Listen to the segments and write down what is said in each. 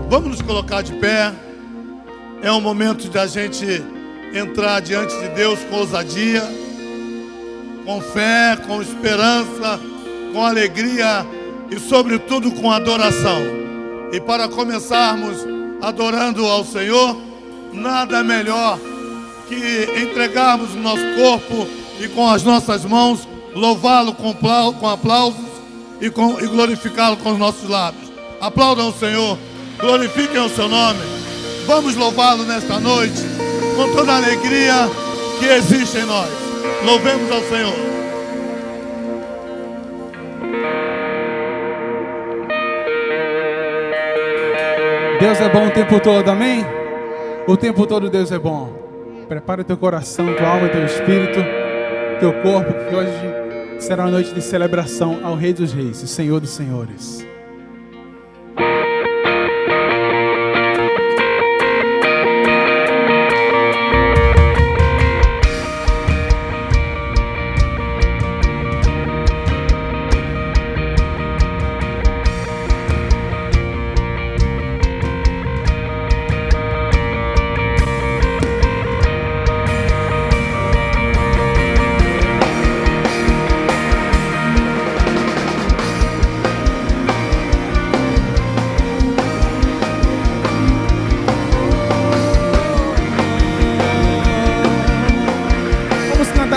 Vamos nos colocar de pé. É um momento de a gente entrar diante de Deus com ousadia, com fé, com esperança, com alegria e sobretudo com adoração. E para começarmos adorando ao Senhor, nada melhor que entregarmos o nosso corpo e com as nossas mãos louvá-lo com aplausos e glorificá-lo com os nossos lábios. Aplaudam o Senhor, glorifiquem o seu nome. Vamos louvá-lo nesta noite com toda a alegria que existe em nós. Louvemos ao Senhor. Deus é bom o tempo todo, amém? O tempo todo Deus é bom. Prepara o teu coração, tua alma, teu espírito, teu corpo, que hoje será uma noite de celebração ao Rei dos Reis, o Senhor dos Senhores.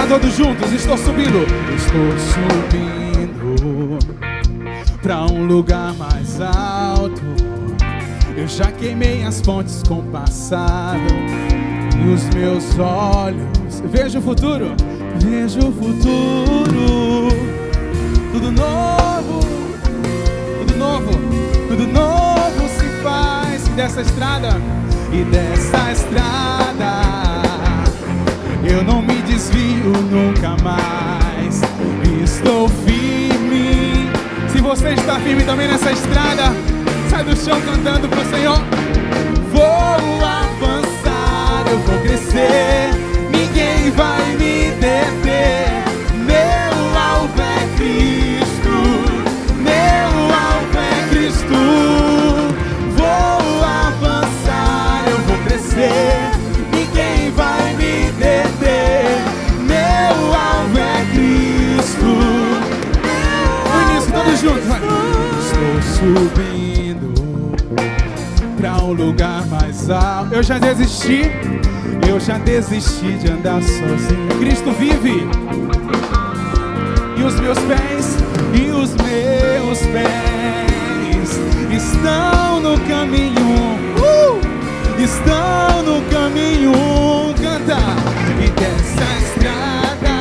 Todos juntos, estou subindo pra um lugar mais alto. Eu já queimei as fontes com o passado e os meus olhos vejo o futuro, tudo novo, tudo novo se faz. E dessa estrada eu não me desvio nunca mais. Estou firme. Se você está firme também nessa estrada, sai do chão cantando pro Senhor. Vou avançar, eu vou crescer, ninguém vai me deter. Meu alvo é Cristo, meu alvo é Cristo. Vou avançar, eu vou crescer, ninguém vai me deter. Meu alvo é Cristo. No início, todos juntos, vai. Estou subindo pra um lugar mais alto. Eu já desisti de andar sozinho. Cristo vive. E os meus pés estão no caminho. Estão no caminho. Canta. E dessa estrada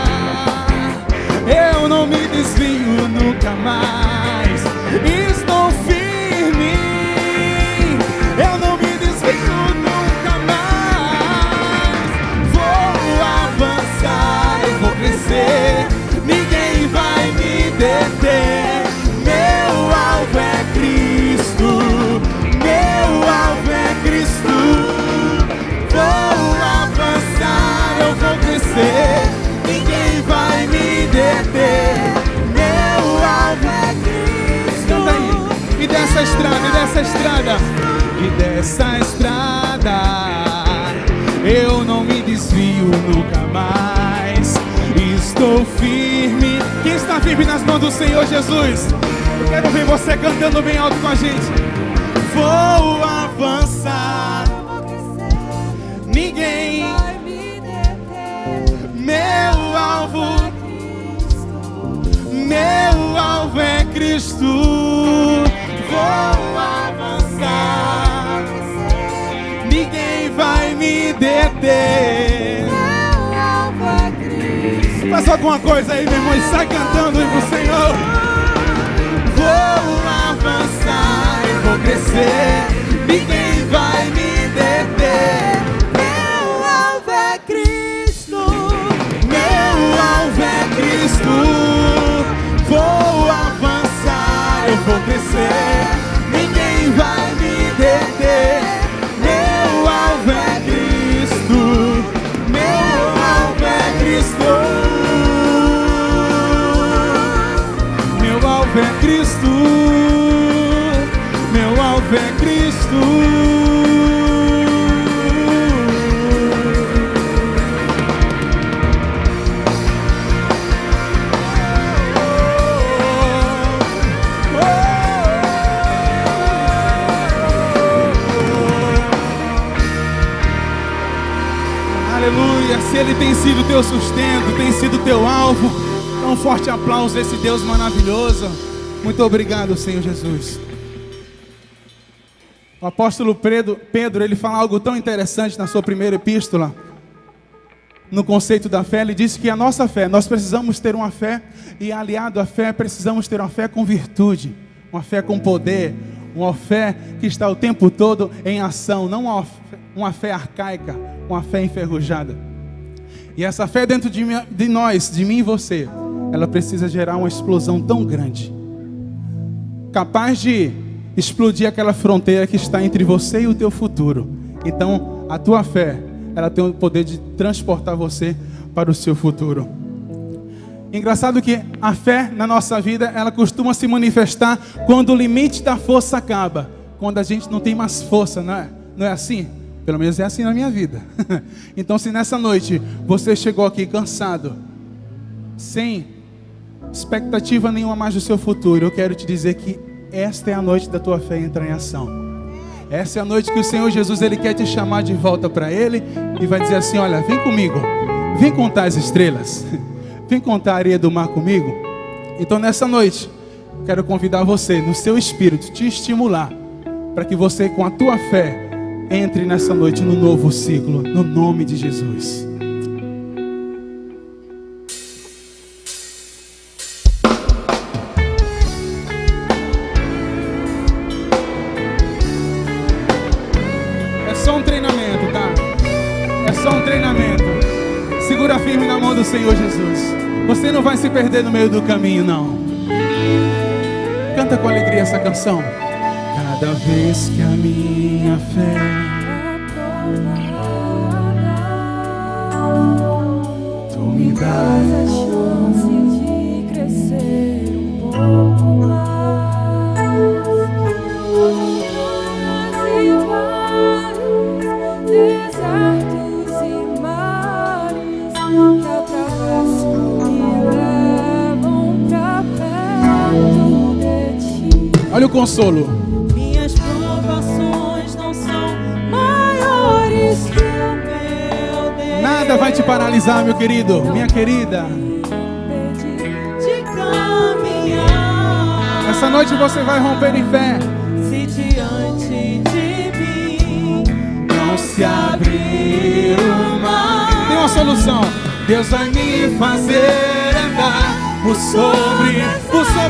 eu não me desvio nunca mais. Estou firme, eu não me desvio nunca mais. Vou avançar, eu vou crescer, ninguém vai me deter. Meu alvo é Cristo, meu alvo é Cristo. Vou avançar, eu vou crescer, ninguém vai me deter. Meu alvo é Cristo. Canta aí. E dessa estrada eu não me desvio nunca mais. Estou firme. Quem está firme nas mãos do Senhor Jesus? Eu quero ver você cantando bem alto com a gente. Vou avançar, ninguém vai me deter. Meu alvo é Cristo. Vou avançar, ninguém vai me deter. Meu alvo é Cristo. Faz alguma coisa aí, meu irmão, e sai cantando aí pro Senhor. Vou avançar, eu vou crescer, ninguém vai me deter. Meu alvo é Cristo, meu alvo é Cristo. Vou avançar, eu vou crescer, ninguém vai me deter. Meu alvo é Cristo, meu alvo é Cristo. Meu alvo é Cristo, meu alvo é Cristo. Aleluia, se Ele tem sido teu sustento, tem sido teu alvo, dá um forte aplauso a esse Deus maravilhoso. Muito obrigado, Senhor Jesus. O apóstolo Pedro, ele fala algo tão interessante na sua primeira epístola, no conceito da fé. Ele disse que a nossa fé, nós precisamos ter uma fé, e aliado à fé, precisamos ter uma fé com virtude, uma fé com poder, uma fé que está o tempo todo em ação, não uma fé arcaica, uma fé enferrujada. E essa fé dentro de nós, de mim e você, ela precisa gerar uma explosão tão grande, capaz de explodir aquela fronteira que está entre você e o teu futuro. Então, a tua fé, ela tem o poder de transportar você para o seu futuro. Engraçado que a fé na nossa vida, ela costuma se manifestar quando o limite da força acaba, quando a gente não tem mais força, não é? Não é assim? Pelo menos é assim na minha vida. Então, se nessa noite você chegou aqui cansado, sem expectativa nenhuma mais do seu futuro, eu quero te dizer que esta é a noite da tua fé entrar em ação. Essa é a noite que o Senhor Jesus, Ele quer te chamar de volta para Ele e vai dizer assim: olha, vem comigo, vem contar as estrelas, vem contar a areia do mar comigo. Então nessa noite, quero convidar você, no seu espírito, te estimular, para que você com a tua fé, entre nessa noite no novo ciclo, no nome de Jesus. Segura firme na mão do Senhor Jesus. Você não vai se perder no meio do caminho, não. Canta com alegria essa canção. Cada vez que a minha fé tu me dás a chance de crescer um pouco mais, e vários desertos e mares que atravesso e levam pra perto de ti. Olha o consolo. Minhas provações não são maiores que o meu Deus. Nada vai te paralisar, meu querido, minha querida. De caminhar. Essa noite você vai romper em fé. Se diante de mim não se abrir o mar, tem uma solução. Deus vai me fazer andar por sobre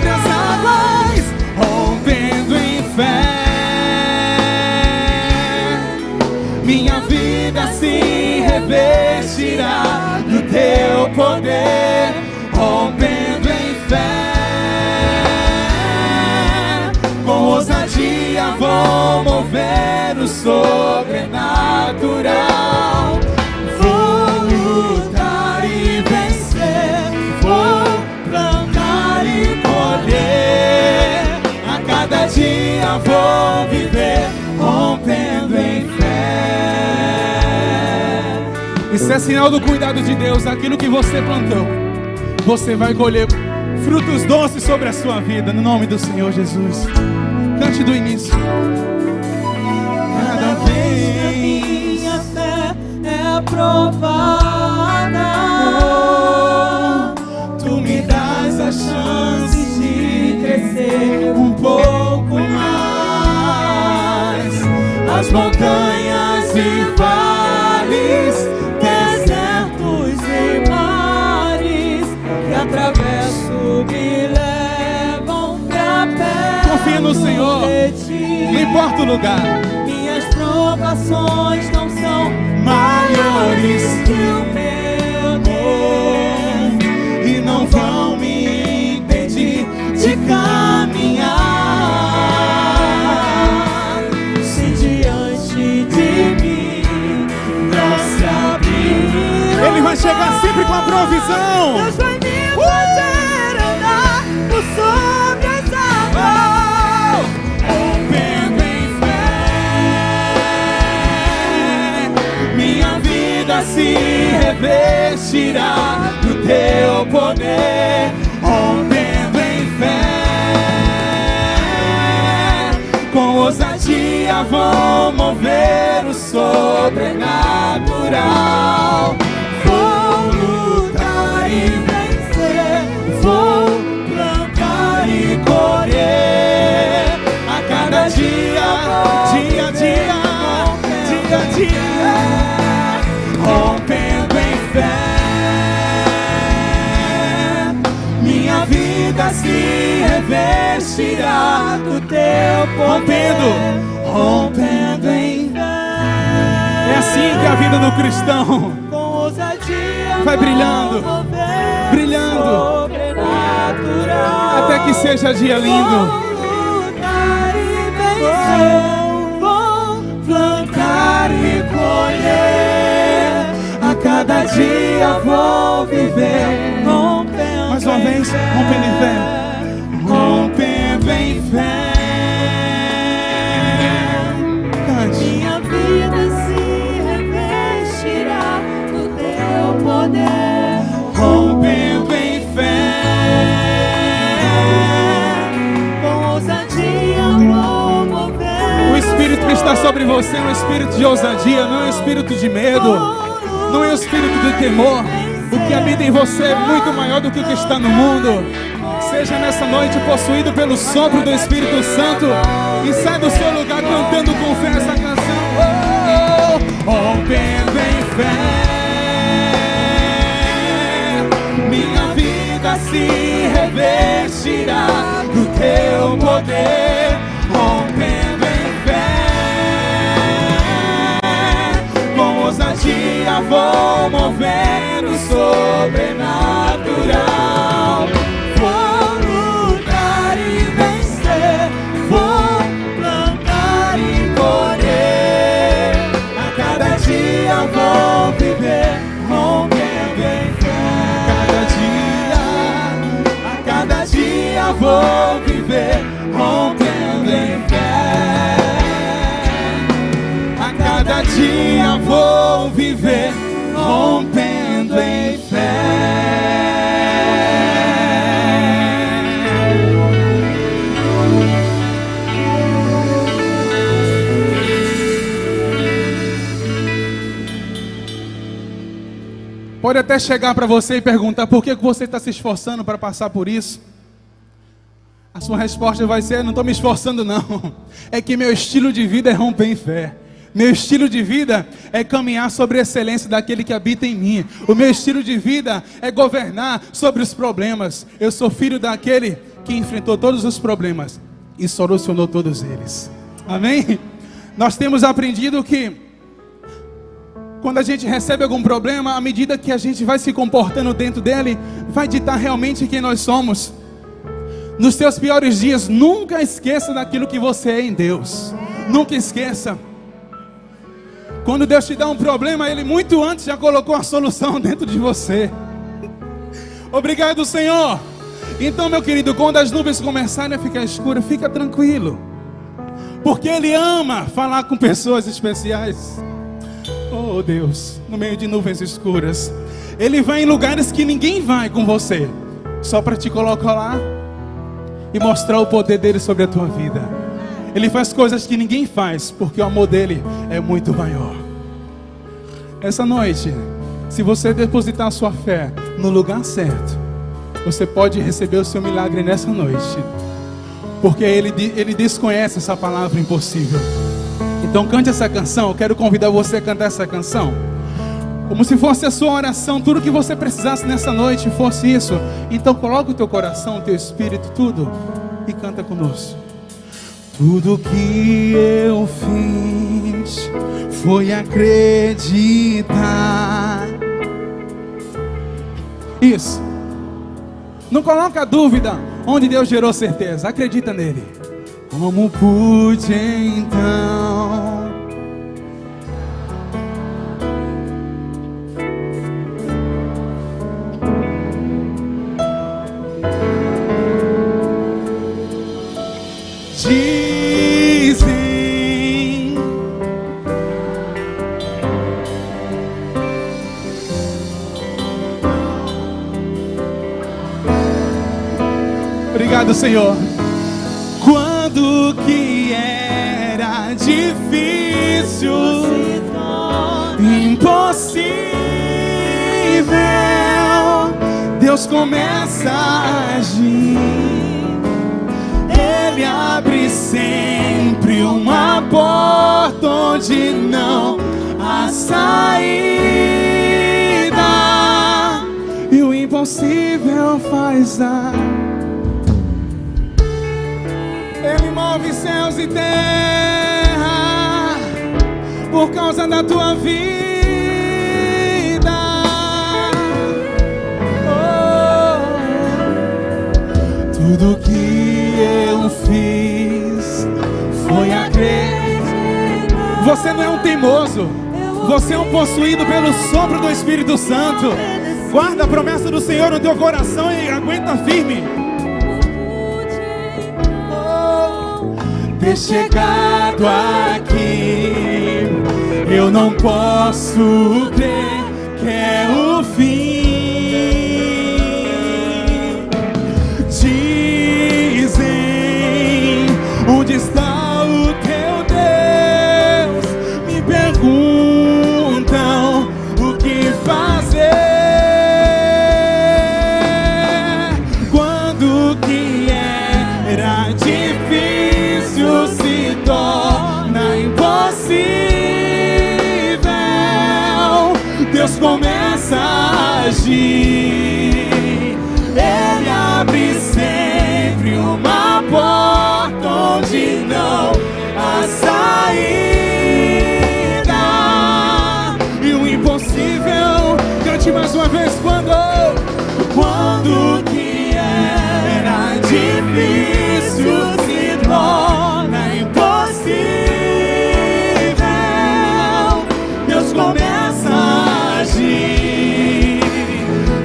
as águas, rompendo em fé. Minha vida se revestirá do teu poder, rompendo em fé. Com ousadia vou mover o sobrenatural. Vou lutar e vencer, vou plantar e colher. A cada dia vou viver, rompendo em fé. Isso é sinal do cuidado de Deus. Aquilo que você plantou, você vai colher frutos doces sobre a sua vida, no nome do Senhor Jesus. Cante do início. Cada vez que a minha fé é provada, tu me dás a chance de crescer um pouco mais. As montanhas e vales, desertos e mares que atravesso me levam pra perto. Confia no Senhor, não importa o lugar. Minhas provações não são maiores que o meu Deus e não vão me impedir de caminhar. Se diante de mim não se abrir, Ele vai chegar sempre com a provisão. Deus vai me fazer andar por sobre as águas, rompendo em fé. se revestirá do teu poder, rompendo em fé. Com ousadia vou mover o sobrenatural. Vou lutar e vencer, vou plantar e colher. A cada dia, dia a dia, dia a dia, rompendo em fé. Minha vida se revestirá do teu poder, rompendo em fé. É assim que a vida do cristão vai brilhando, brilhando, até que seja dia lindo. Vou plantar e colher, a cada dia vou viver, rompendo. Mais uma vez, rompendo em fé, rompendo em fé. Cante. Minha vida se revestirá do teu poder, Rompendo em fé. com ousadia vou mover. O Espírito que está sobre você é um espírito de ousadia, não é um espírito de medo, não é um espírito de temor. O que habita em você é muito maior do que o que está no mundo. Seja nessa noite possuído pelo sopro do Espírito Santo e sai do seu lugar cantando com fé essa canção. Rompendo em fé. Minha vida se revestirá do teu poder, rompendo em fé. Com ousadia vou mover o sobrenatural. Vou lutar e vencer, vou plantar e colher. A cada dia vou viver, rompendo em fé. A cada dia vou viver, rompendo em fé. A cada dia vou viver, rompendo em fé. Pode até chegar para você e perguntar por que você está se esforçando para passar por isso. A sua resposta vai ser: não estou me esforçando não. É que meu estilo de vida é romper em fé. Meu estilo de vida é caminhar sobre a excelência daquele que habita em mim. O meu estilo de vida é governar sobre os problemas. Eu sou filho daquele que enfrentou todos os problemas e solucionou todos eles. Amém? Nós temos aprendido que quando a gente recebe algum problema, à medida que a gente vai se comportando dentro dele, vai ditar realmente quem nós somos. Nos seus piores dias, nunca esqueça daquilo que você é em Deus. Nunca esqueça. Quando Deus te dá um problema, Ele muito antes já colocou a solução dentro de você. Obrigado, Senhor. Então, meu querido, quando as nuvens começarem a ficar escuras, fica tranquilo, porque Ele ama falar com pessoas especiais. Oh Deus, no meio de nuvens escuras, Ele vai em lugares que ninguém vai com você, só para te colocar lá e mostrar o poder dele sobre a tua vida. Ele faz coisas que ninguém faz, porque o amor dele é muito maior. Essa noite, se você depositar a sua fé no lugar certo, você pode receber o seu milagre nessa noite, porque ele desconhece essa palavra impossível. Então cante essa canção. Eu quero convidar você a cantar essa canção como se fosse a sua oração. Tudo que você precisasse nessa noite fosse isso. Então coloca o teu coração, o teu espírito, tudo, e canta conosco. Tudo que eu fiz foi acreditar. Isso. Não coloca dúvida onde Deus gerou certeza. Acredita nele. Como pude então dizem Obrigado, Senhor. Quando que era difícil, impossível, Deus começa a agir. Ele abre sempre uma porta onde não há saída, e o impossível faz a... Ele move céus e terra por causa da tua vida. Oh, tudo que eu fiz foi acreditar. Você não é um teimoso, você é um possuído pelo sopro do Espírito Santo. Guarda a promessa do Senhor no teu coração e aguenta firme. Ter chegado aqui, eu não posso crer que é o fim. Dizem, onde está o teu Deus? Me perguntam o que fazer. Quando que era difícil se torna impossível, Deus começa a agir. Ele abre sempre uma porta onde não há saída, e o impossível, cante mais uma vez. Quando que era difícil se torna impossível, Deus começa a agir.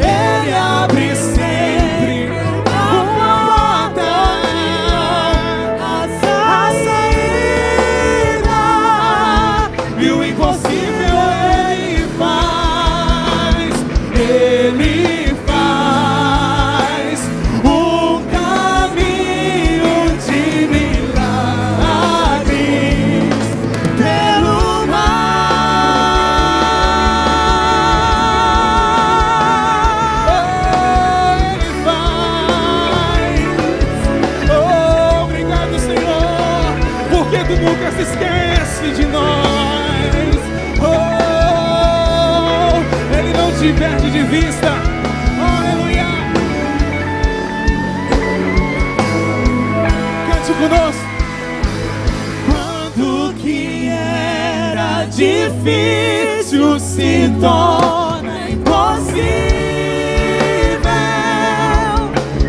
Ele abre sempre uma porta, a saída, e o impossível Ele faz. Ele faz um caminho de milagres pelo mar. Ele faz. Oh, obrigado, Senhor, porque Tu nunca se esquece de nós. Oh, Ele não te perde de vista. Aleluia. Cante conosco. Quando que era difícil se torna impossível,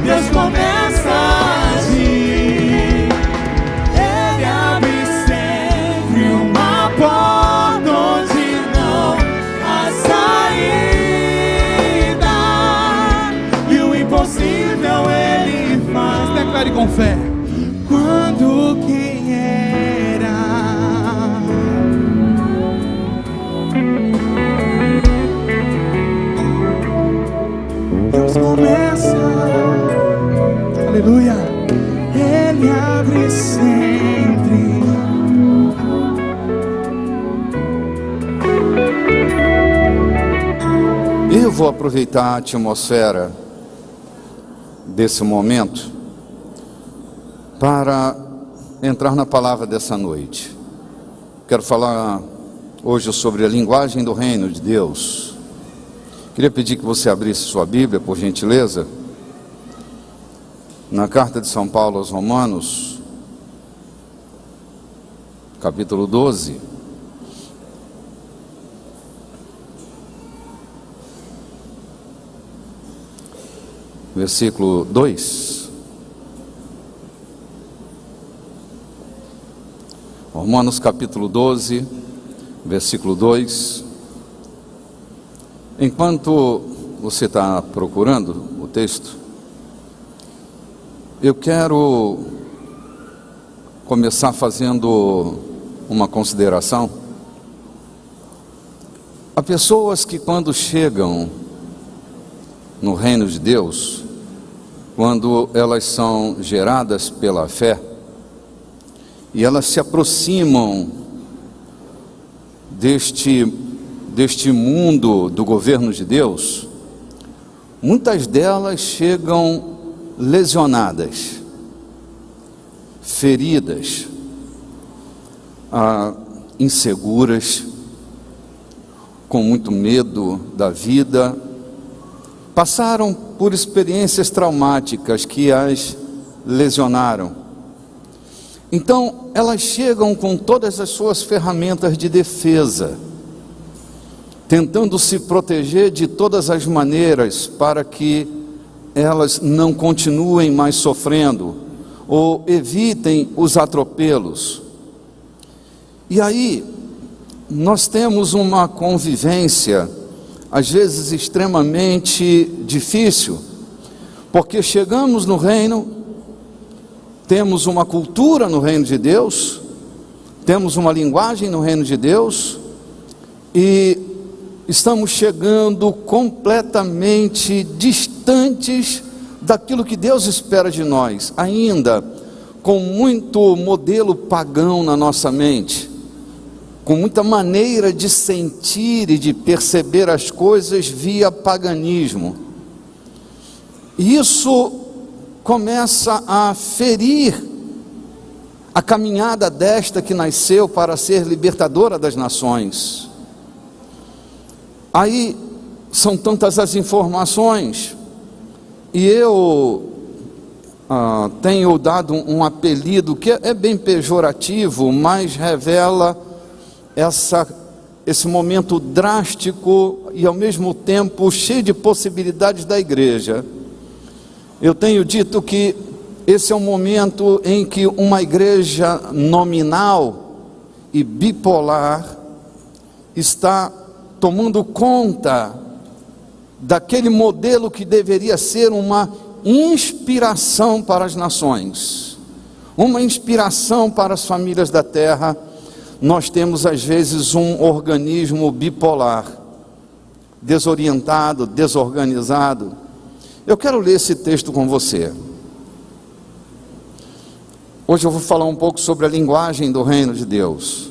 Deus começa a agir. Ele abre sempre uma porta onde não há saída, e o impossível Ele faz. Declare com fé. Quando quem era Deus começa, aleluia, Ele abre sempre. Eu vou aproveitar a atmosfera desse momento para entrar na palavra dessa noite. Quero falar hoje sobre a linguagem do reino de Deus. Queria pedir que você abrisse sua Bíblia, por gentileza, na carta de São Paulo aos Romanos, capítulo 12. Versículo 2. Romanos capítulo 12, versículo 2. Enquanto você está procurando o texto, eu quero começar fazendo uma consideração. Há pessoas que, quando chegam no reino de Deus, quando elas são geradas pela fé e elas se aproximam deste mundo do governo de Deus, muitas delas chegam lesionadas, feridas, inseguras, com muito medo da vida, passaram por experiências traumáticas que as lesionaram. Então, elas chegam com todas as suas ferramentas de defesa, tentando se proteger de todas as maneiras para que elas não continuem mais sofrendo ou evitem os atropelos. E aí, nós temos uma convivência, às vezes extremamente difícil, porque chegamos no reino, temos uma cultura no reino de Deus, temos uma linguagem no reino de Deus, e estamos chegando completamente distantes daquilo que Deus espera de nós, ainda com muito modelo pagão na nossa mente, com muita maneira de sentir e de perceber as coisas via paganismo. E isso começa a ferir a caminhada desta que nasceu para ser libertadora das nações. Aí são tantas as informações, e eu tenho dado um apelido que é bem pejorativo, mas revela esse momento drástico e ao mesmo tempo cheio de possibilidades da igreja. Eu tenho dito que esse é um momento em que uma igreja nominal e bipolar está tomando conta daquele modelo que deveria ser uma inspiração para as nações, uma inspiração para as famílias da terra. Nós temos às vezes um organismo bipolar, desorientado, desorganizado. Eu quero ler esse texto com você. Hoje eu vou falar um pouco sobre a linguagem do reino de Deus.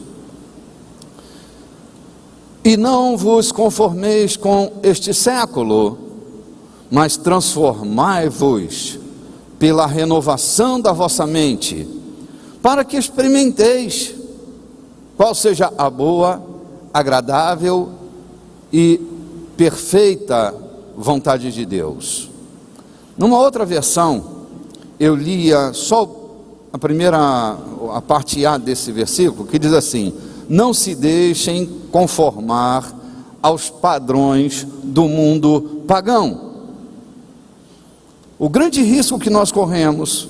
E não vos conformeis com este século, mas transformai-vos pela renovação da vossa mente, para que experimenteis qual seja a boa, agradável e perfeita vontade de Deus. Numa outra versão, eu lia só a parte A desse versículo, que diz assim: não se deixem conformar aos padrões do mundo pagão. O grande risco que nós corremos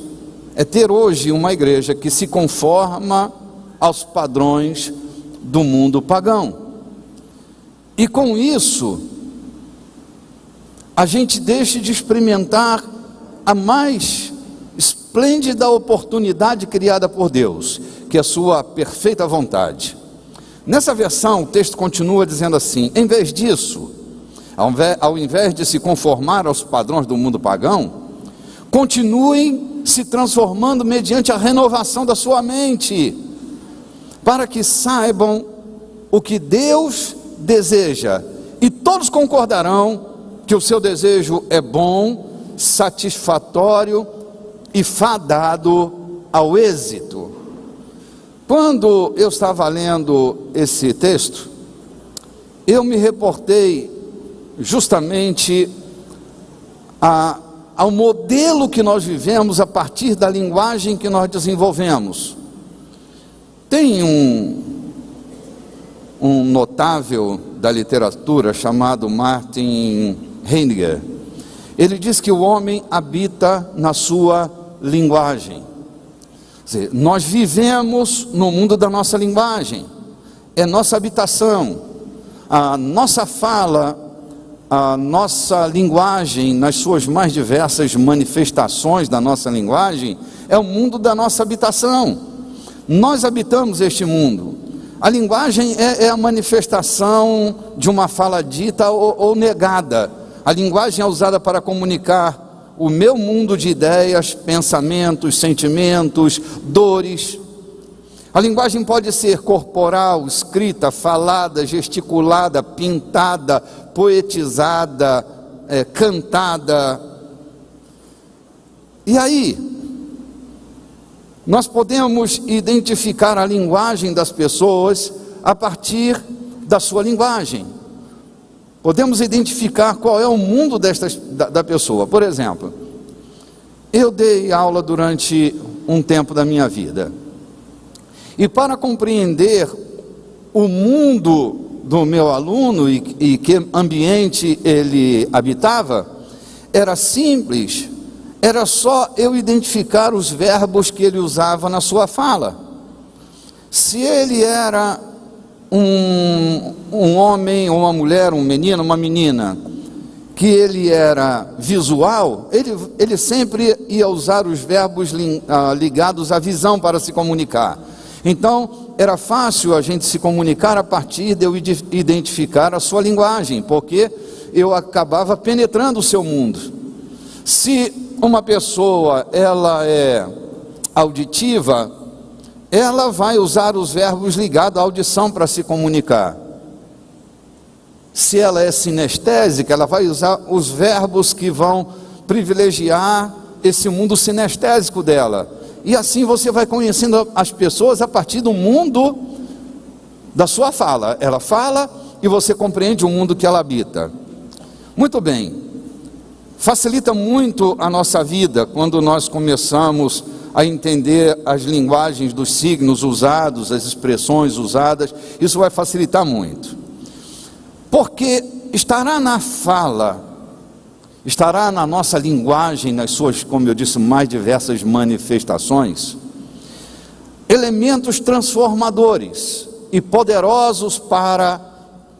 é ter hoje uma igreja que se conforma aos padrões do mundo pagão. E com isso, a gente deixa de experimentar a mais esplêndida oportunidade criada por Deus, que é a sua perfeita vontade. Nessa versão, o texto continua dizendo assim: em vez disso, ao invés de se conformar aos padrões do mundo pagão, continuem se transformando mediante a renovação da sua mente, para que saibam o que Deus deseja, e todos concordarão que o seu desejo é bom, satisfatório e fadado ao êxito. Quando eu estava lendo esse texto, eu me reportei justamente ao modelo que nós vivemos a partir da linguagem que nós desenvolvemos. Tem um notável da literatura chamado Martin Heidegger. Ele diz que o homem habita na sua linguagem. Quer dizer, nós vivemos no mundo da nossa linguagem, é nossa habitação, a nossa fala, a nossa linguagem, nas suas mais diversas manifestações da nossa linguagem, é o mundo da nossa habitação. Nós habitamos este mundo. A linguagem é a manifestação de uma fala dita ou negada. A linguagem é usada para comunicar o meu mundo de ideias, pensamentos, sentimentos, dores. A linguagem pode ser corporal, escrita, falada, gesticulada, pintada, poetizada, cantada. E aí, nós podemos identificar a linguagem das pessoas a partir da sua linguagem. Podemos identificar qual é o mundo da pessoa. Por exemplo, eu dei aula durante um tempo da minha vida. E para compreender o mundo do meu aluno e que ambiente ele habitava, era simples, era só eu identificar os verbos que ele usava na sua fala. Se ele era um homem ou uma mulher, um menino, uma menina, que ele era visual, ele sempre ia usar os verbos ligados à visão para se comunicar. Então, era fácil a gente se comunicar a partir de eu identificar a sua linguagem, porque eu acabava penetrando o seu mundo. Se uma pessoa, ela é auditiva, ela vai usar os verbos ligados à audição para se comunicar. Se ela é sinestésica, ela vai usar os verbos que vão privilegiar esse mundo sinestésico dela. E assim você vai conhecendo as pessoas a partir do mundo da sua fala. Ela fala e você compreende o mundo que ela habita. Muito bem. Facilita muito a nossa vida quando nós começamos a entender as linguagens dos signos usados, as expressões usadas. Isso vai facilitar muito. Porque estará na fala, estará na nossa linguagem, nas suas, como eu disse, mais diversas manifestações, elementos transformadores e poderosos para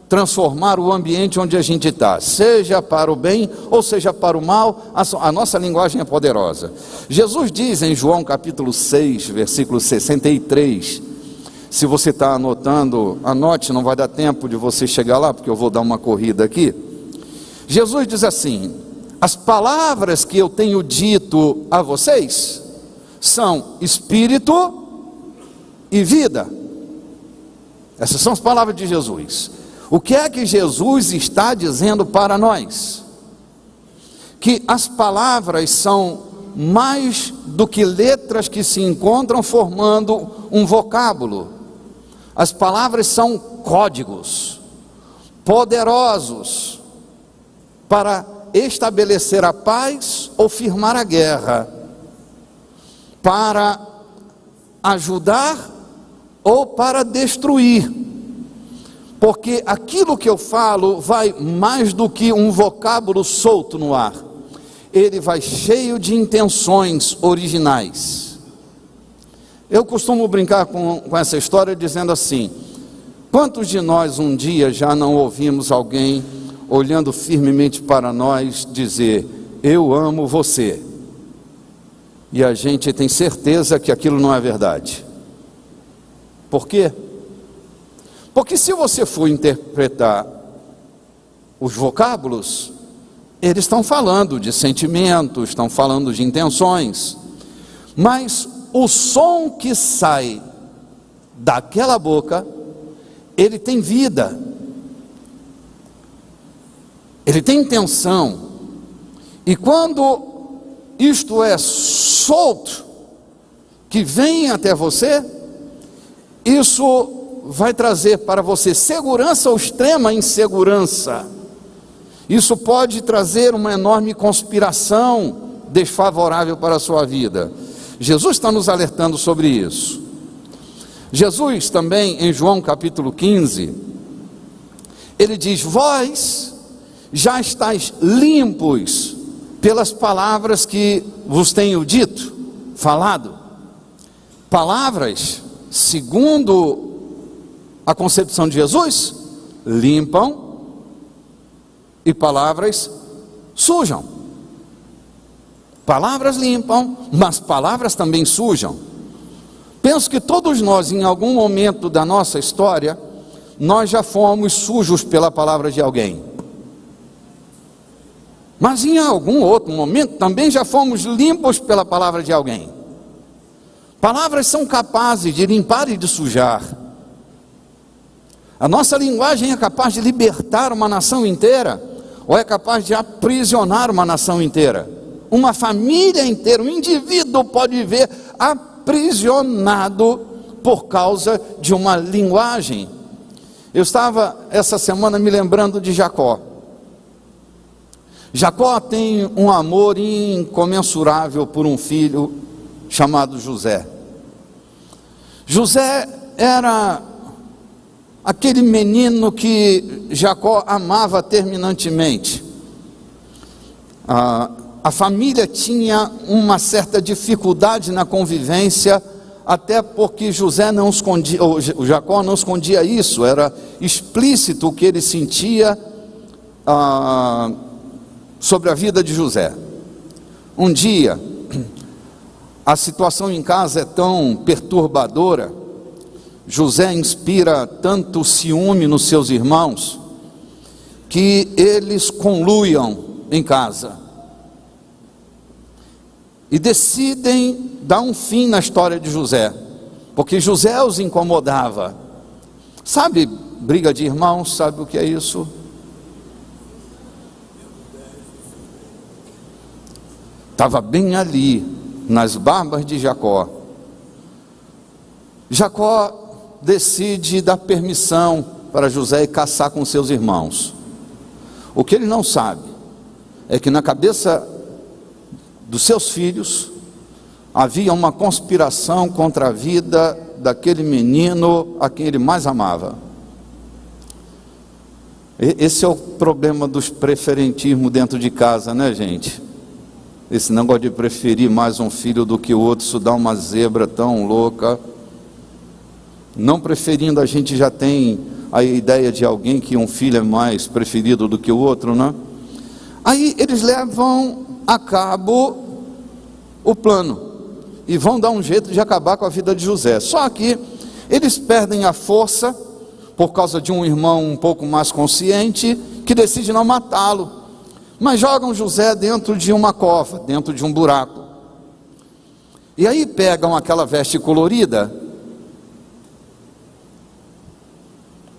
transformar o ambiente onde a gente está, seja para o bem ou seja para o mal. A nossa linguagem é poderosa. Jesus diz em João capítulo 6, versículo 63, se você está anotando, anote, não vai dar tempo de você chegar lá, porque eu vou dar uma corrida aqui. Jesus diz assim: as palavras que eu tenho dito a vocês são espírito e vida. Essas são as palavras de Jesus. O que é que Jesus está dizendo para nós? Que as palavras são mais do que letras que se encontram formando um vocábulo. As palavras são códigos poderosos para estabelecer a paz ou firmar a guerra, para ajudar ou para destruir. Porque aquilo que eu falo vai mais do que um vocábulo solto no ar. Ele vai cheio de intenções originais. Eu costumo brincar com essa história dizendo assim: quantos de nós um dia já não ouvimos alguém olhando firmemente para nós dizer: eu amo você? E a gente tem certeza que aquilo não é verdade. Por quê? Porque se você for interpretar os vocábulos, eles estão falando de sentimentos, estão falando de intenções, mas o som que sai daquela boca, ele tem vida, ele tem intenção. E quando isto é solto, que vem até você, isso vai trazer para você segurança ou extrema insegurança. Isso pode trazer uma enorme conspiração desfavorável para a sua vida. Jesus está nos alertando sobre isso. Jesus também, em João capítulo 15, ele diz: vós já estáis limpos pelas palavras que vos tenho dito, falado. Palavras, segundo a concepção de Jesus, limpam, e palavras sujam. Palavras limpam, mas palavras também sujam. Penso que todos nós, em algum momento da nossa história, nós já fomos sujos pela palavra de alguém. Mas em algum outro momento também já fomos limpos pela palavra de alguém. Palavras são capazes de limpar e de sujar. A nossa linguagem é capaz de libertar uma nação inteira, ou é capaz de aprisionar uma nação inteira. Uma família inteira, um indivíduo pode viver aprisionado por causa de uma linguagem. Eu estava essa semana me lembrando de Jacó. Jacó tem um amor incomensurável por um filho chamado José. José era aquele menino que Jacó amava terminantemente. A família tinha uma certa dificuldade na convivência, até porque José não escondia, ou Jacó não escondia isso, era explícito o que ele sentia sobre a vida de José. Um dia, a situação em casa é tão perturbadora, José inspira tanto ciúme nos seus irmãos, que eles conluiam em casa e decidem dar um fim na história de José, porque José os incomodava. Sabe, briga de irmãos, sabe o que é isso? Estava bem ali, nas barbas de Jacó. Jacó decide dar permissão para José ir caçar com seus irmãos. O que ele não sabe é que na cabeça dos seus filhos havia uma conspiração contra a vida daquele menino a quem ele mais amava. Esse é o problema dos preferentismos dentro de casa, né, gente? Esse negócio de preferir mais um filho do que o outro, isso dá uma zebra tão louca. Não preferindo, a gente já tem a ideia de alguém que um filho é mais preferido do que o outro, né? Aí eles levam a cabo o plano e vão dar um jeito de acabar com a vida de José. Só que eles perdem a força por causa de um irmão um pouco mais consciente que decide não matá-lo, mas jogam José dentro de uma cova, dentro de um buraco. E aí pegam aquela veste colorida,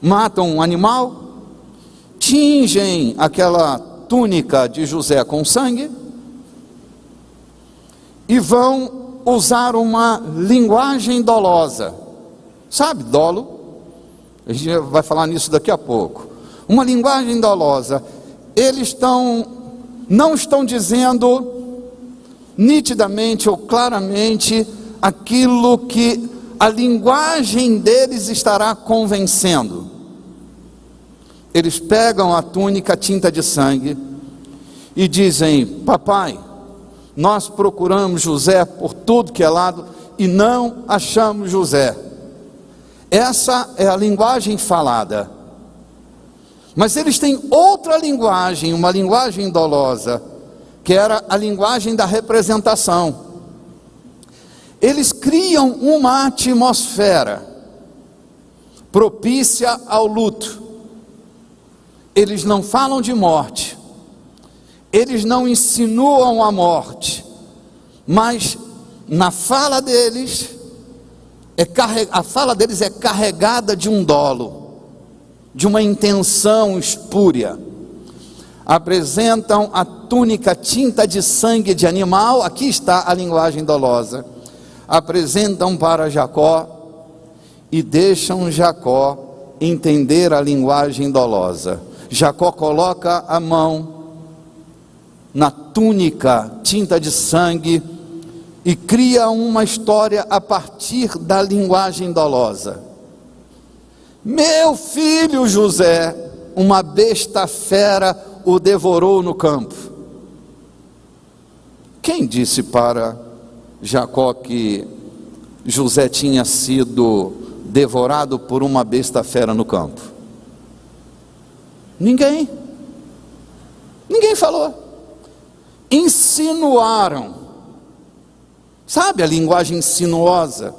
matam um animal, tingem aquela túnica de José com sangue e vão usar uma linguagem dolosa. Sabe, dolo? A gente vai falar nisso daqui a pouco. Uma linguagem dolosa. Eles não estão dizendo nitidamente ou claramente aquilo que a linguagem deles estará convencendo. Eles pegam a túnica tinta de sangue e dizem: papai, nós procuramos José por tudo que é lado e não achamos José. Essa é a linguagem falada. Mas eles têm outra linguagem, uma linguagem dolosa, que era a linguagem da representação. Eles criam uma atmosfera propícia ao luto. Eles não falam de morte, eles não insinuam a morte, mas na fala deles, a fala deles é carregada de um dolo, de uma intenção espúria. Apresentam a túnica tinta de sangue de animal, aqui está a linguagem dolosa, apresentam para Jacó e deixam Jacó entender a linguagem dolosa. Jacó coloca a mão na túnica tinta de sangue e cria uma história a partir da linguagem dolosa. Meu filho José, uma besta fera o devorou no campo. Quem disse para Jacó que José tinha sido devorado por uma besta fera no campo? Ninguém falou. Insinuaram. Sabe a linguagem insinuosa?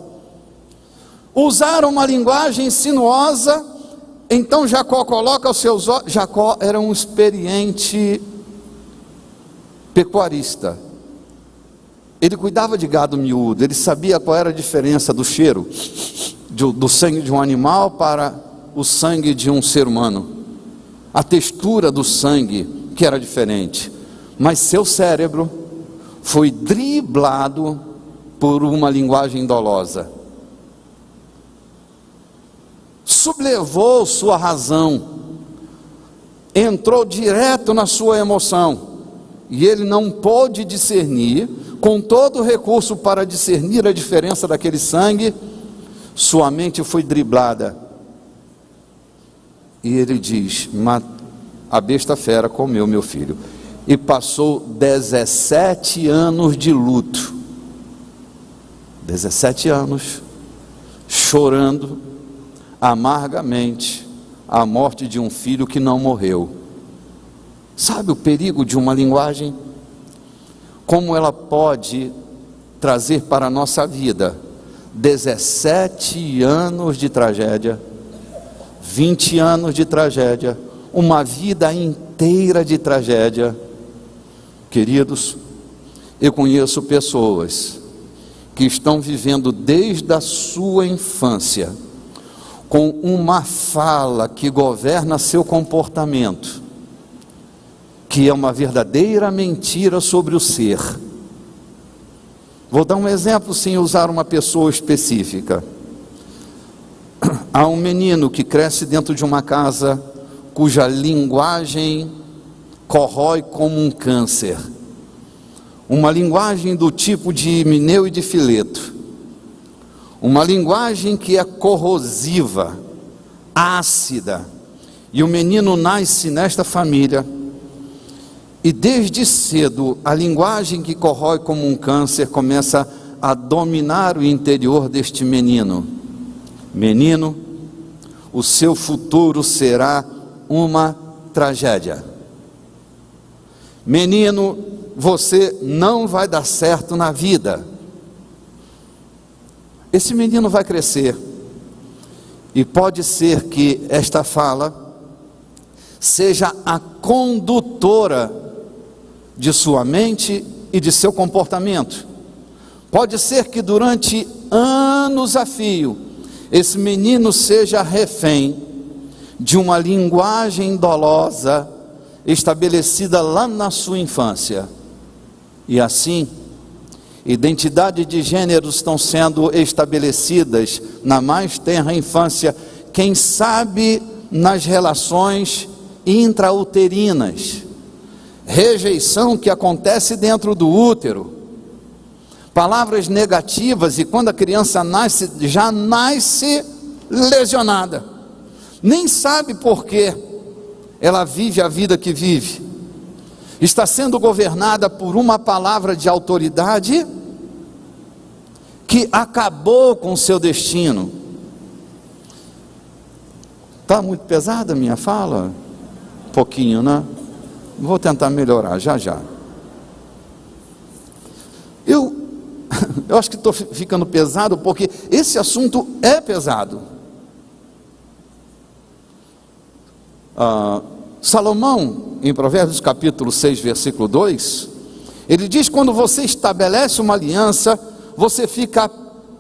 Usaram uma linguagem sinuosa. Então Jacó coloca os seus olhos. Jacó era um experiente pecuarista. Ele cuidava de gado miúdo, ele sabia qual era a diferença do cheiro do sangue de um animal para o sangue de um ser humano. A textura do sangue que era diferente. Mas seu cérebro foi driblado por uma linguagem dolosa. Sublevou sua razão, entrou direto na sua emoção, e ele não pôde discernir, com todo o recurso para discernir a diferença daquele sangue. Sua mente foi driblada, e ele diz: a besta fera comeu meu filho, e passou 17 anos de luto, 17 anos, chorando amargamente a morte de um filho que não morreu. Sabe o perigo de uma linguagem? Como ela pode trazer para a nossa vida 17 anos de tragédia, 20 anos de tragédia, uma vida inteira de tragédia. Queridos, eu conheço pessoas que estão vivendo desde a sua infância com uma fala que governa seu comportamento, que é uma verdadeira mentira sobre o ser. Vou dar um exemplo sem usar uma pessoa específica. Há um menino que cresce dentro de uma casa cuja linguagem corrói como um câncer. Uma linguagem do tipo de Himeneu e de Fileto. Uma linguagem que é corrosiva, ácida. E o menino nasce nesta família, e desde cedo a linguagem que corrói como um câncer começa a dominar o interior deste menino. Menino, o seu futuro será uma tragédia. Menino, você não vai dar certo na vida. Esse menino vai crescer, e pode ser que esta fala seja a condutora de sua mente e de seu comportamento. Pode ser que durante anos a fio, esse menino seja refém de uma linguagem dolosa estabelecida lá na sua infância. E assim, identidade de gêneros estão sendo estabelecidas na mais tenra infância, quem sabe nas relações intrauterinas, rejeição que acontece dentro do útero, palavras negativas, e quando a criança nasce, já nasce lesionada, nem sabe por que ela vive a vida que vive, está sendo governada por uma palavra de autoridade que acabou com o seu destino. Está muito pesada a minha fala? Um pouquinho, né? Vou tentar melhorar já. Eu acho que estou ficando pesado, porque esse assunto é pesado. Salomão, em Provérbios capítulo 6, versículo 2, ele diz: quando você estabelece uma aliança, você fica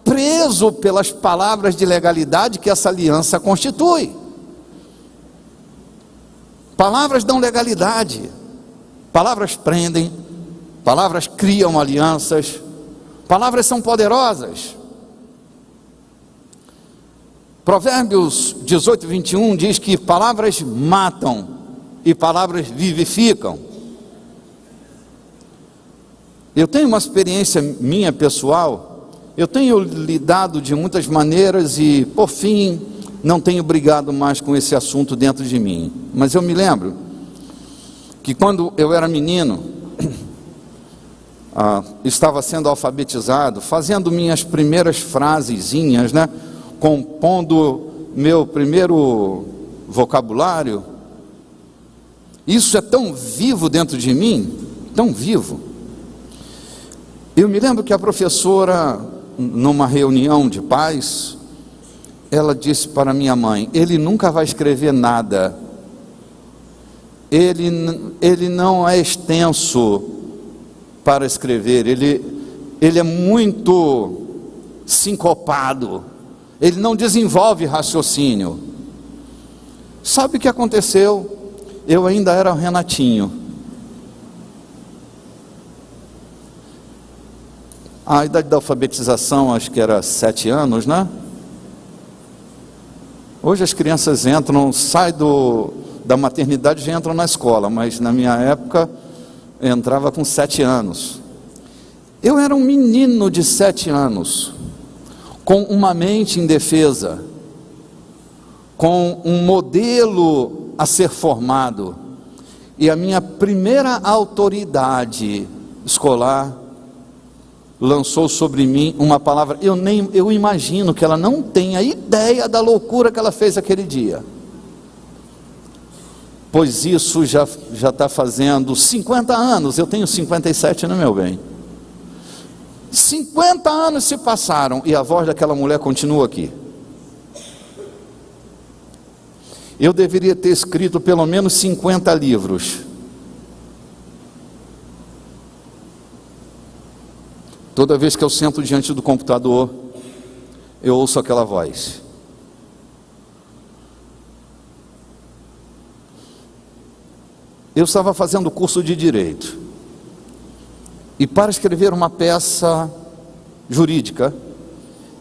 preso pelas palavras de legalidade que essa aliança constitui. Palavras dão legalidade, palavras prendem, palavras criam alianças, palavras são poderosas. Provérbios 18, 21 diz que palavras matam e palavras vivificam. Eu tenho uma experiência minha pessoal, eu tenho lidado de muitas maneiras e, por fim, não tenho brigado mais com esse assunto dentro de mim. Mas eu me lembro que quando eu era menino, estava sendo alfabetizado, fazendo minhas primeiras frasezinhas, né? Compondo meu primeiro vocabulário. Isso é tão vivo dentro de mim, tão vivo. Eu me lembro que a professora, numa reunião de pais, ela disse para minha mãe: ele nunca vai escrever nada, ele não é extenso, para escrever, ele é muito sincopado, ele não desenvolve raciocínio. Sabe o que aconteceu? Eu ainda era Renatinho. A idade da alfabetização acho que era 7 anos, né? Hoje as crianças entram, saem da maternidade e já entram na escola, mas na minha época entrava com 7 anos. Eu era um menino de 7 anos, com uma mente indefesa, com um modelo a ser formado, e a minha primeira autoridade escolar lançou sobre mim uma palavra. Eu imagino que ela não tenha ideia da loucura que ela fez aquele dia, pois isso já está fazendo 50 anos, eu tenho 57, né, meu bem? 50 anos se passaram e a voz daquela mulher continua aqui. Eu deveria ter escrito pelo menos 50 livros. Toda vez que eu sento diante do computador, eu ouço aquela voz. Eu estava fazendo curso de Direito, e para escrever uma peça jurídica,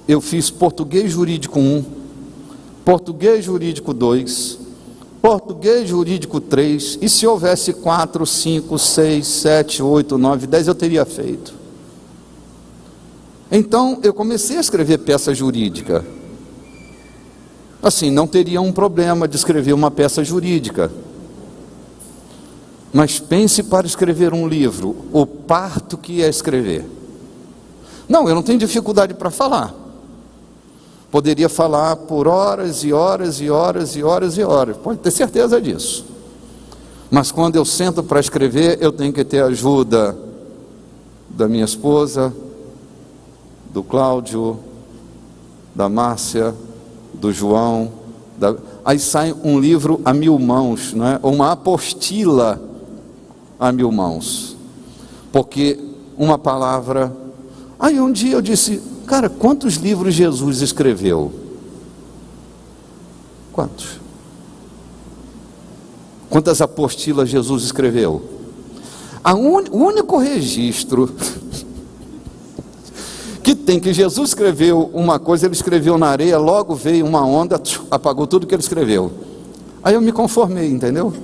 eu fiz Português Jurídico 1, Português Jurídico 2, Português Jurídico 3, e se houvesse 4, 5, 6, 7, 8, 9, 10, eu teria feito. Então eu comecei a escrever peça jurídica. Assim, não teria um problema de escrever uma peça jurídica. Mas pense para escrever um livro, o parto que é escrever. Não, eu não tenho dificuldade para falar. Poderia falar por horas e horas e horas e horas e horas, pode ter certeza disso. Mas quando eu sento para escrever, eu tenho que ter a ajuda da minha esposa, do Cláudio, da Márcia, do João, aí sai um livro a 1000 mãos, não é? Ou uma apostila a 1000 mãos, porque uma palavra. Aí um dia eu disse, cara, quantos livros Jesus escreveu? Quantos? Quantas apostilas Jesus escreveu? O único registro que tem que Jesus escreveu uma coisa, ele escreveu na areia, logo veio uma onda, apagou tudo que ele escreveu. Aí eu me conformei, entendeu?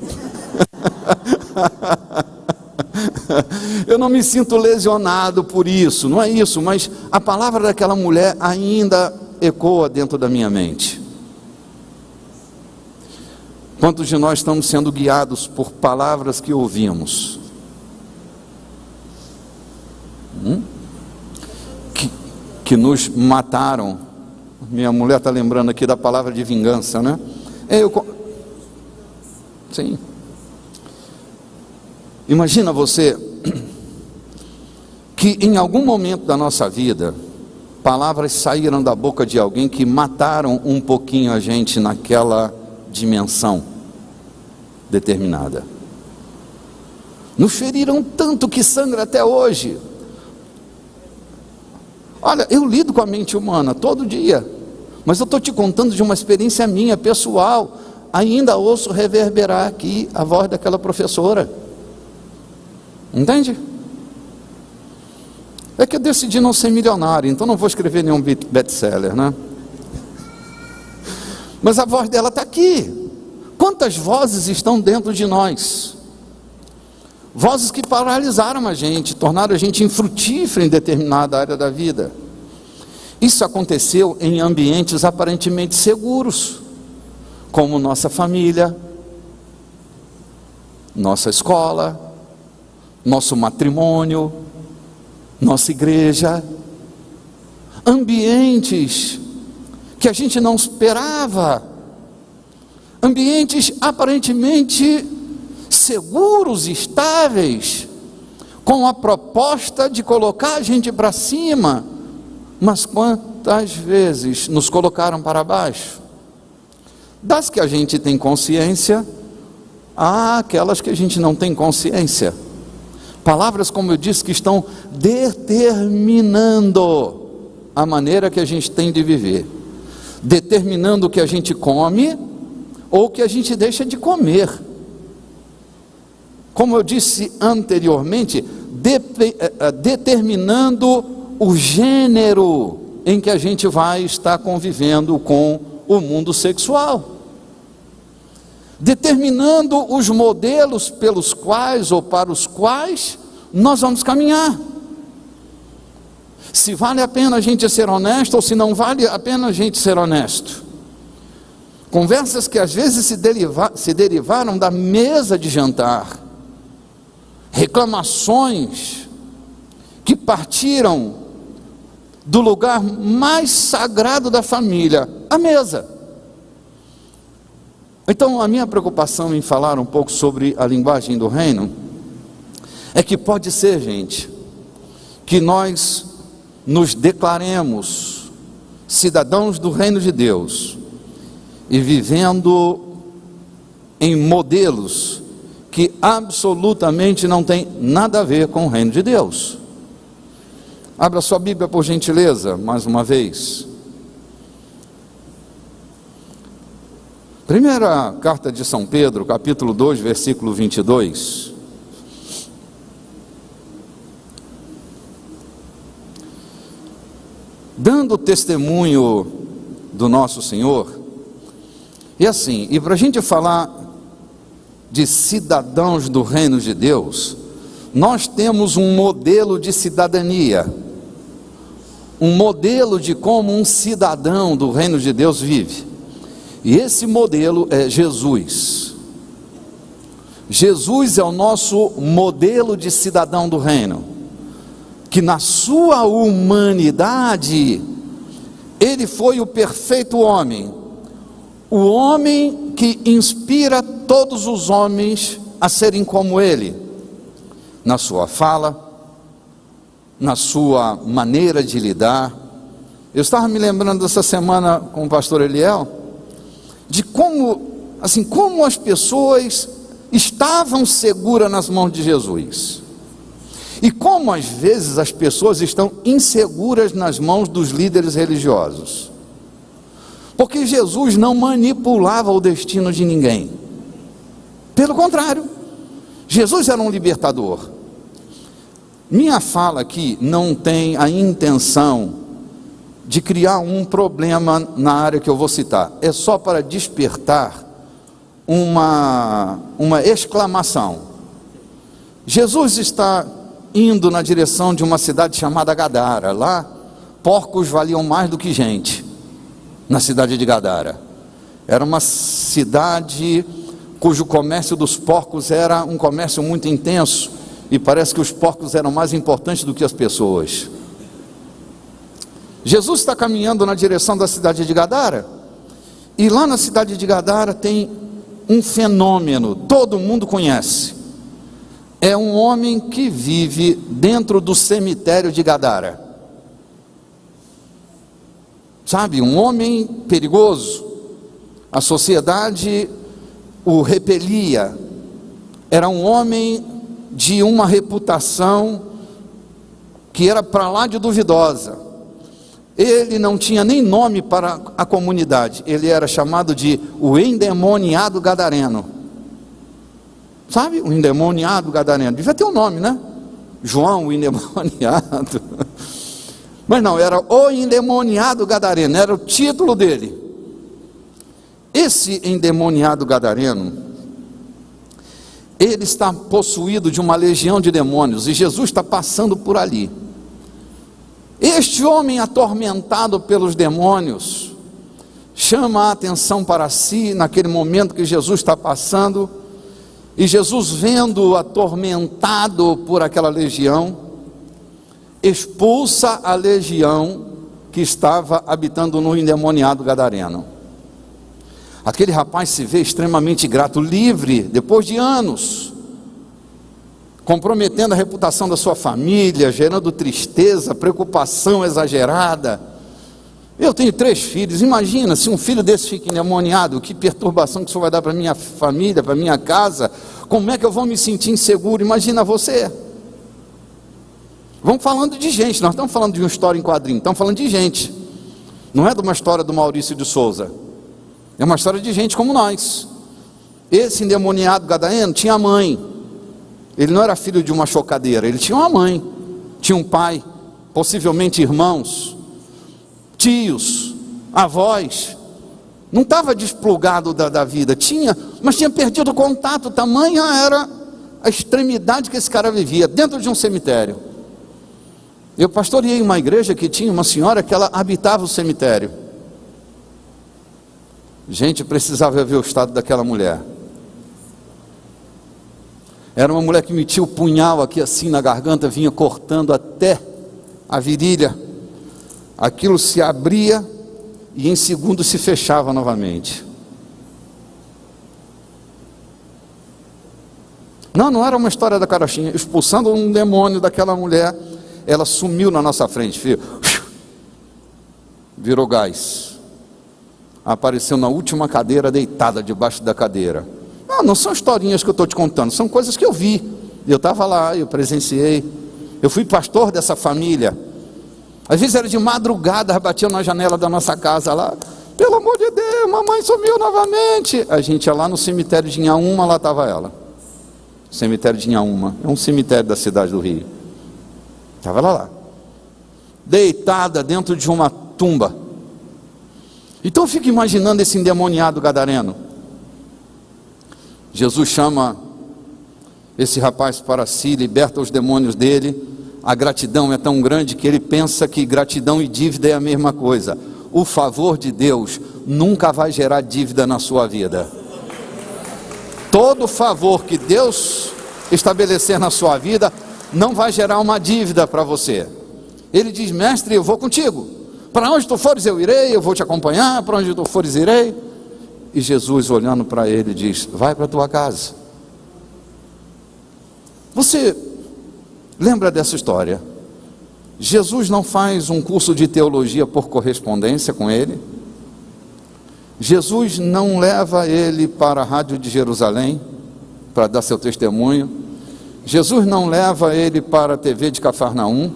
Eu não me sinto lesionado por isso, não é isso, mas a palavra daquela mulher ainda ecoa dentro da minha mente. Quantos de nós estamos sendo guiados por palavras que ouvimos? Que nos mataram. Minha mulher está lembrando aqui da palavra de vingança, né? Sim. Imagina você que em algum momento da nossa vida, palavras saíram da boca de alguém que mataram um pouquinho a gente naquela dimensão determinada. Nos feriram tanto que sangra até hoje. Olha, eu lido com a mente humana todo dia, mas eu estou te contando de uma experiência minha, pessoal. Ainda ouço reverberar aqui a voz daquela professora. Entende? É que eu decidi não ser milionário, então não vou escrever nenhum best-seller, né? Mas a voz dela está aqui. Quantas vozes estão dentro de nós? Vozes que paralisaram a gente, tornaram a gente infrutífero em determinada área da vida. Isso aconteceu em ambientes aparentemente seguros, como nossa família, nossa escola, nosso matrimônio, nossa igreja. Ambientes que a gente não esperava, ambientes aparentemente seguros, estáveis, com a proposta de colocar a gente para cima, mas quantas vezes nos colocaram para baixo? Das que a gente tem consciência, há aquelas que a gente não tem consciência. Palavras, como eu disse, que estão determinando a maneira que a gente tem de viver, determinando o que a gente come ou o que a gente deixa de comer. Como eu disse anteriormente, determinando o gênero em que a gente vai estar convivendo com o mundo sexual, determinando os modelos pelos quais ou para os quais nós vamos caminhar. Se vale a pena a gente ser honesto ou se não vale a pena a gente ser honesto. Conversas que às vezes se derivaram da mesa de jantar, reclamações que partiram do lugar mais sagrado da família, a mesa. Então, a minha preocupação em falar um pouco sobre a linguagem do reino é que pode ser, gente, que nós nos declaremos cidadãos do reino de Deus e vivendo em modelos que absolutamente não tem nada a ver com o reino de Deus. Abra sua Bíblia, por gentileza, mais uma vez. Primeira carta de São Pedro, capítulo 2, versículo 22. Dando testemunho do nosso Senhor, e assim, e para a gente falar de cidadãos do reino de Deus, nós temos um modelo de cidadania, um modelo de como um cidadão do reino de Deus vive, e esse modelo é Jesus. Jesus é o nosso modelo de cidadão do reino, que na sua humanidade, ele foi o perfeito homem, o homem que inspira todos os homens a serem como ele, na sua fala, na sua maneira de lidar. Eu estava me lembrando essa semana com o pastor Eliel, de como as pessoas estavam seguras nas mãos de Jesus, e como às vezes as pessoas estão inseguras nas mãos dos líderes religiosos, porque Jesus não manipulava o destino de ninguém, pelo contrário, Jesus era um libertador. Minha fala aqui não tem a intenção de criar um problema na área que eu vou citar, é só para despertar uma exclamação. Jesus está indo na direção de uma cidade chamada Gadara. Lá, porcos valiam mais do que gente, na cidade de Gadara. Era uma cidade cujo comércio dos porcos era um comércio muito intenso, e parece que os porcos eram mais importantes do que as pessoas. Jesus está caminhando na direção da cidade de Gadara, e lá na cidade de Gadara tem um fenômeno, todo mundo conhece. É um homem que vive dentro do cemitério de Gadara. Sabe, um homem perigoso. A sociedade o repelia. Era um homem de uma reputação que era para lá de duvidosa. Ele não tinha nem nome para a comunidade. Ele era chamado de o endemoniado gadareno. Sabe, o endemoniado gadareno. Devia ter um nome, né? João, o endemoniado. Mas não, era o endemoniado gadareno, era o título dele. Esse endemoniado gadareno, ele está possuído de uma legião de demônios, e Jesus está passando por ali. Este homem atormentado pelos demônios chama a atenção para si naquele momento que Jesus está passando, e Jesus, vendo-o atormentado por aquela legião, expulsa a legião que estava habitando no endemoniado gadareno. Aquele rapaz se vê extremamente grato, livre, depois de anos, comprometendo a reputação da sua família, gerando tristeza, preocupação exagerada. Eu tenho 3 filhos, imagina se um filho desse fica endemoniado, que perturbação que isso vai dar para minha família, para minha casa, como é que eu vou me sentir inseguro? Imagina você. Vamos falando de gente, nós estamos falando de uma história em quadrinho, estamos falando de gente. Não é de uma história do Maurício de Souza. É uma história de gente como nós. Esse endemoniado gadareno tinha mãe. Ele não era filho de uma chocadeira, ele tinha uma mãe, tinha um pai, possivelmente irmãos, tios, avós. Não estava desplugado da vida, mas tinha perdido o contato. Tamanha era a extremidade que esse cara vivia, dentro de um cemitério. Eu pastoreei uma igreja que tinha uma senhora que ela habitava o cemitério. Gente, precisava ver o estado daquela mulher. Era uma mulher que metia o punhal aqui assim na garganta, vinha cortando até a virilha. Aquilo se abria e em segundos se fechava novamente. Não era uma história da carochinha. Expulsando um demônio daquela mulher, ela sumiu na nossa frente, filho. Virou gás. Apareceu na última cadeira, deitada debaixo da cadeira. Não são historinhas que eu estou te contando, são coisas que eu vi. Eu estava lá, eu presenciei. Eu fui pastor dessa família. Às vezes era de madrugada, batiam na janela da nossa casa lá. Pelo amor de Deus, mamãe sumiu novamente. A gente ia lá no cemitério de Inhaúma, lá estava ela. Cemitério de Inhaúma, é um cemitério da cidade do Rio. Estava lá, deitada dentro de uma tumba. Então eu fico imaginando esse endemoniado gadareno. Jesus chama esse rapaz para si, liberta os demônios dele. A gratidão é tão grande que ele pensa que gratidão e dívida é a mesma coisa. O favor de Deus nunca vai gerar dívida na sua vida. Todo favor que Deus estabelecer na sua vida não vai gerar uma dívida para você. Ele diz: mestre, eu vou contigo. Para onde tu fores eu irei, eu vou te acompanhar. Para onde tu fores irei. E Jesus, olhando para ele, diz: vai para a tua casa. Você lembra dessa história? Jesus não faz um curso de teologia por correspondência com ele. Jesus não leva ele para a rádio de Jerusalém para dar seu testemunho. Jesus não leva ele para a TV de Cafarnaum.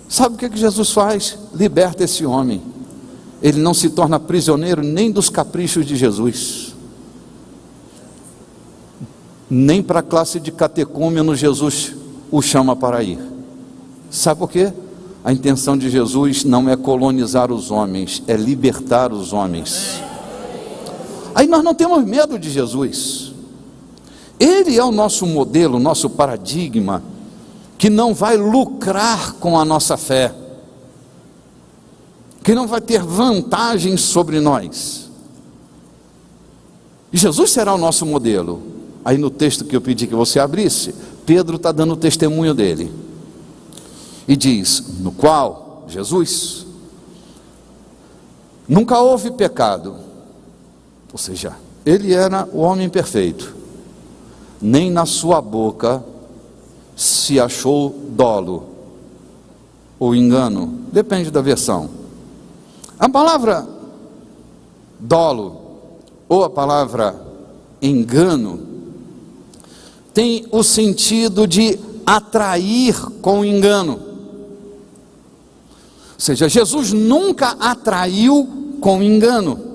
Sabe o que Jesus faz? Liberta esse homem. Ele não se torna prisioneiro nem dos caprichos de Jesus, nem para a classe de catecúmeno Jesus o chama para ir. Sabe por quê? A intenção de Jesus não é colonizar os homens, é libertar os homens. Aí nós não temos medo de Jesus. Ele é o nosso modelo, o nosso paradigma, que não vai lucrar com a nossa fé, que não vai ter vantagens sobre nós. E Jesus será o nosso modelo. Aí no texto que eu pedi que você abrisse, Pedro está dando o testemunho dele. E diz: no qual Jesus nunca houve pecado. Ou seja, ele era o homem perfeito. Nem na sua boca se achou dolo ou engano, depende da versão. A palavra dolo ou a palavra engano tem o sentido de atrair com engano. Ou seja, Jesus nunca atraiu com engano.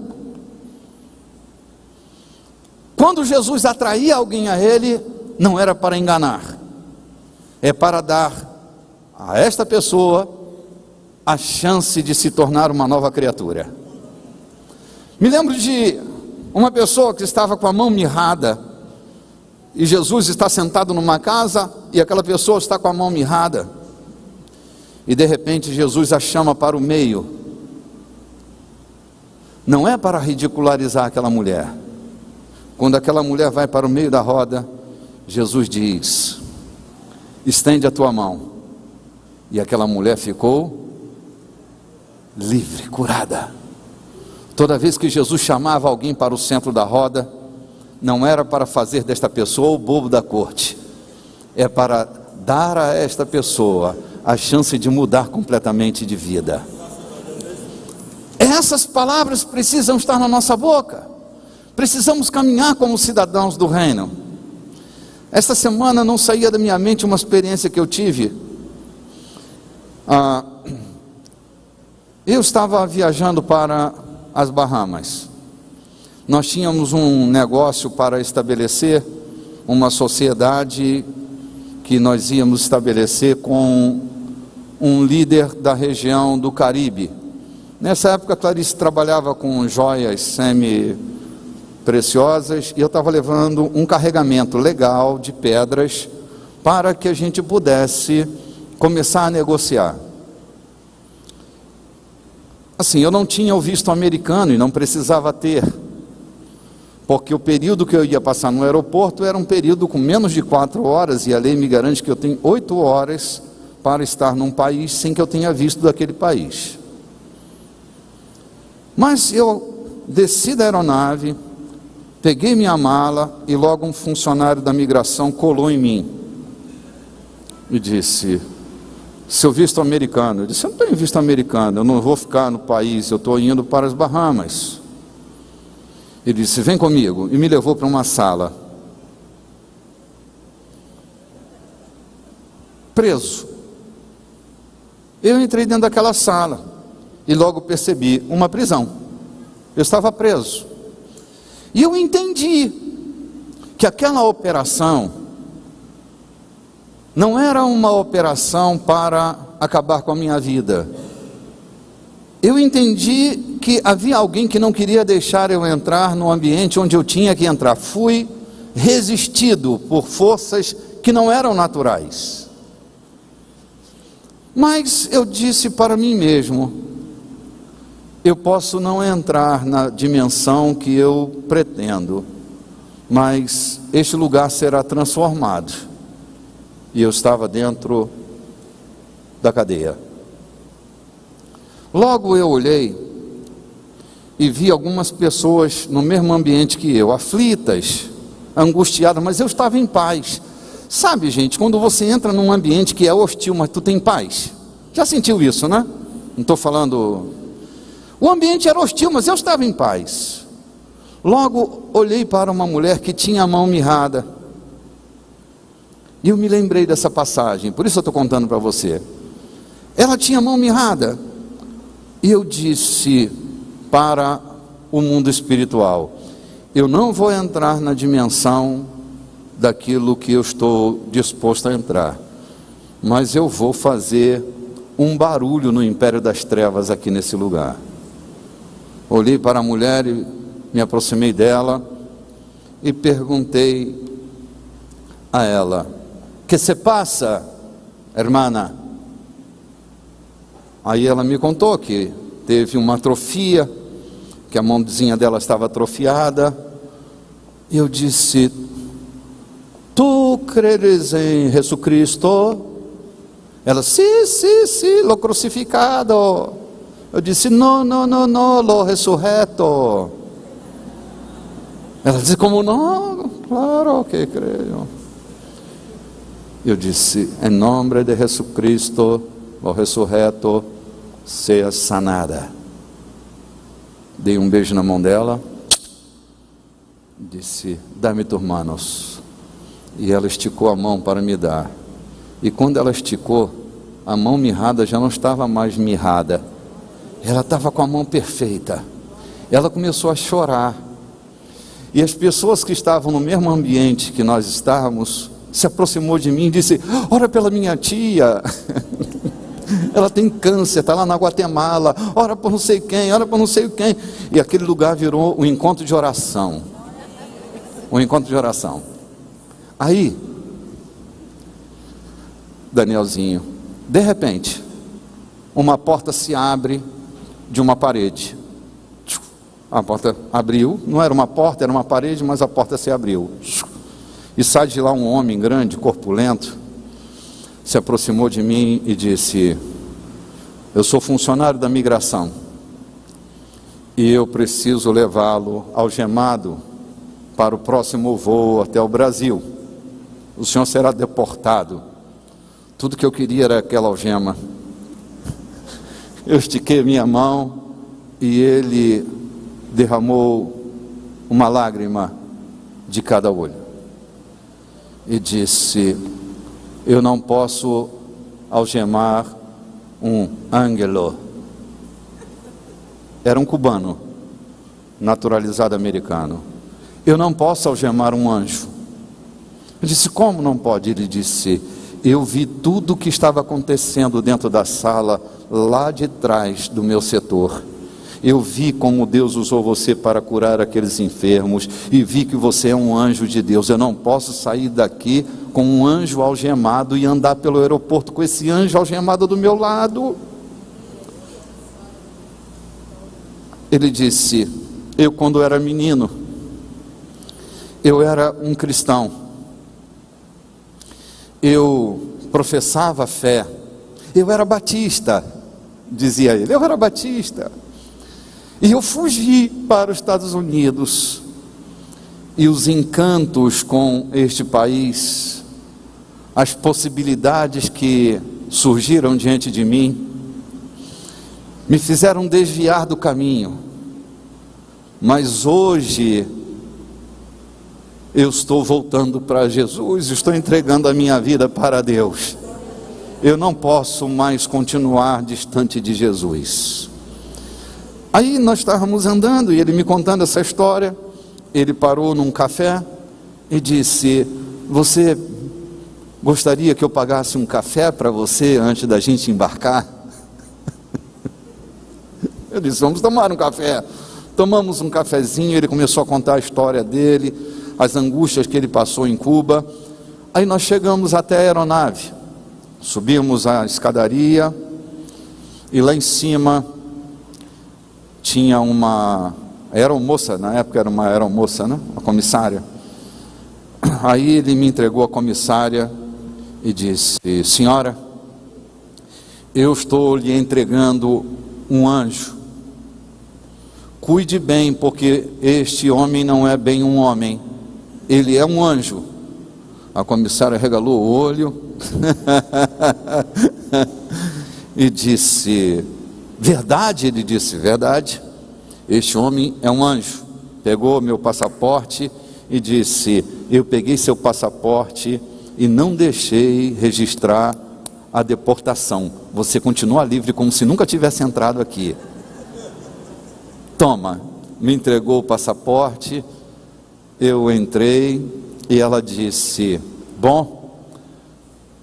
Quando Jesus atraía alguém a ele, não era para enganar, é para dar a esta pessoa a chance de se tornar uma nova criatura. Me lembro de uma pessoa que estava com a mão mirrada, e Jesus está sentado numa casa, e aquela pessoa está com a mão mirrada, e de repente Jesus a chama para o meio. Não é para ridicularizar aquela mulher. Quando aquela mulher vai para o meio da roda, Jesus diz: estende a tua mão. E aquela mulher ficou livre, curada. Toda vez que Jesus chamava alguém para o centro da roda, não era para fazer desta pessoa o bobo da corte, é para dar a esta pessoa a chance de mudar completamente de vida. Essas palavras precisam estar na nossa boca. Precisamos caminhar como cidadãos do reino. Esta semana não saía da minha mente uma experiência que eu tive. Eu estava viajando para as Bahamas. Nós tínhamos um negócio para estabelecer, uma sociedade que nós íamos estabelecer com um líder da região do Caribe. Nessa época, Clarice trabalhava com joias semi-preciosas e eu estava levando um carregamento legal de pedras para que a gente pudesse começar a negociar. Assim, eu não tinha o visto americano e não precisava ter, porque o período que eu ia passar no aeroporto era um período com menos de 4 horas, e a lei me garante que eu tenho 8 horas para estar num país sem que eu tenha visto daquele país. Mas eu desci da aeronave, peguei minha mala e logo um funcionário da migração colou em mim e disse: seu visto americano. Eu disse: eu não tenho visto americano, eu não vou ficar no país, eu estou indo para as Bahamas. Ele disse: vem comigo, e me levou para uma sala. Preso. Eu entrei dentro daquela sala e logo percebi uma prisão. Eu estava preso. E eu entendi que aquela operação não era uma operação para acabar com a minha vida. Eu entendi que havia alguém que não queria deixar eu entrar no ambiente onde eu tinha que entrar. Fui resistido por forças que não eram naturais. Mas eu disse para mim mesmo: eu posso não entrar na dimensão que eu pretendo, mas este lugar será transformado. E eu estava dentro da cadeia. Logo eu olhei e vi algumas pessoas no mesmo ambiente que eu, aflitas, angustiadas, mas eu estava em paz. Sabe, gente, quando você entra num ambiente que é hostil, mas tu tem paz? Já sentiu isso, né? Não estou falando... O ambiente era hostil, mas eu estava em paz. Logo olhei para uma mulher que tinha a mão mirrada. E eu me lembrei dessa passagem, por isso eu estou contando para você. Ela tinha a mão mirrada. E eu disse para o mundo espiritual: eu não vou entrar na dimensão daquilo que eu estou disposto a entrar, mas eu vou fazer um barulho no império das trevas aqui nesse lugar. Olhei para a mulher e me aproximei dela e perguntei a ela: que se passa, hermana? Aí ela me contou que teve uma atrofia, que a mãozinha dela estava atrofiada. E eu disse: tu creres em Jesus Cristo? Ela: sim, sim, sim, lo crucificado. Eu disse: não, lo ressurreto. Ela disse: como não? Claro que creio. Eu disse: em nome de Jesus Cristo, o ressurreto, seja sanada. Dei um beijo na mão dela, disse: dá-me tus manos. E ela esticou a mão para me dar. E quando ela esticou, a mão mirrada já não estava mais mirrada, ela estava com a mão perfeita. Ela começou a chorar. E as pessoas que estavam no mesmo ambiente que nós estávamos se aproximou de mim e disse: ora pela minha tia, ela tem câncer, está lá na Guatemala, ora por não sei quem, ora por não sei quem. E aquele lugar virou um encontro de oração. Um encontro de oração. Aí, Danielzinho, de repente, uma porta se abre de uma parede. A porta abriu, não era uma porta, era uma parede, mas a porta se abriu. E sai de lá um homem grande, corpulento, se aproximou de mim e disse: eu sou funcionário da migração e eu preciso levá-lo algemado para o próximo voo até o Brasil. O senhor será deportado. Tudo que eu queria era aquela algema. Eu estiquei minha mão e ele derramou uma lágrima de cada olho e disse: eu não posso algemar um ángelo. Era um cubano, naturalizado americano. Eu não posso algemar um anjo. Eu disse, como não pode? Ele disse, eu vi tudo o que estava acontecendo dentro da sala, lá de trás do meu setor. Eu vi como Deus usou você para curar aqueles enfermos, e vi que você é um anjo de Deus. Eu não posso sair daqui com um anjo algemado e andar pelo aeroporto com esse anjo algemado do meu lado. Ele disse, eu quando era menino, eu era um cristão, eu professava fé, eu era batista, dizia ele, eu era batista, e eu fugi para os Estados Unidos, e os encantos com este país, as possibilidades que surgiram diante de mim, me fizeram desviar do caminho, mas hoje eu estou voltando para Jesus, estou entregando a minha vida para Deus. Eu não posso mais continuar distante de Jesus. Aí nós estávamos andando e ele me contando essa história. Ele parou num café e disse, você gostaria que eu pagasse um café para você antes da gente embarcar? Eu disse, vamos tomar um café. Tomamos um cafezinho, ele começou a contar a história dele, as angústias que ele passou em Cuba. Aí nós chegamos até a aeronave, subimos a escadaria, e lá em cima tinha uma aeromoça, na época era uma aeromoça, né? Uma comissária. Aí ele me entregou a comissária e disse, senhora, eu estou lhe entregando um anjo. Cuide bem, porque este homem não é bem um homem, ele é um anjo. A comissária regalou o olho e disse, verdade? Ele disse, verdade, este homem é um anjo. Pegou meu passaporte e disse, eu peguei seu passaporte e não deixei registrar a deportação, você continua livre como se nunca tivesse entrado aqui. Toma, me entregou o passaporte, eu entrei e ela disse, bom,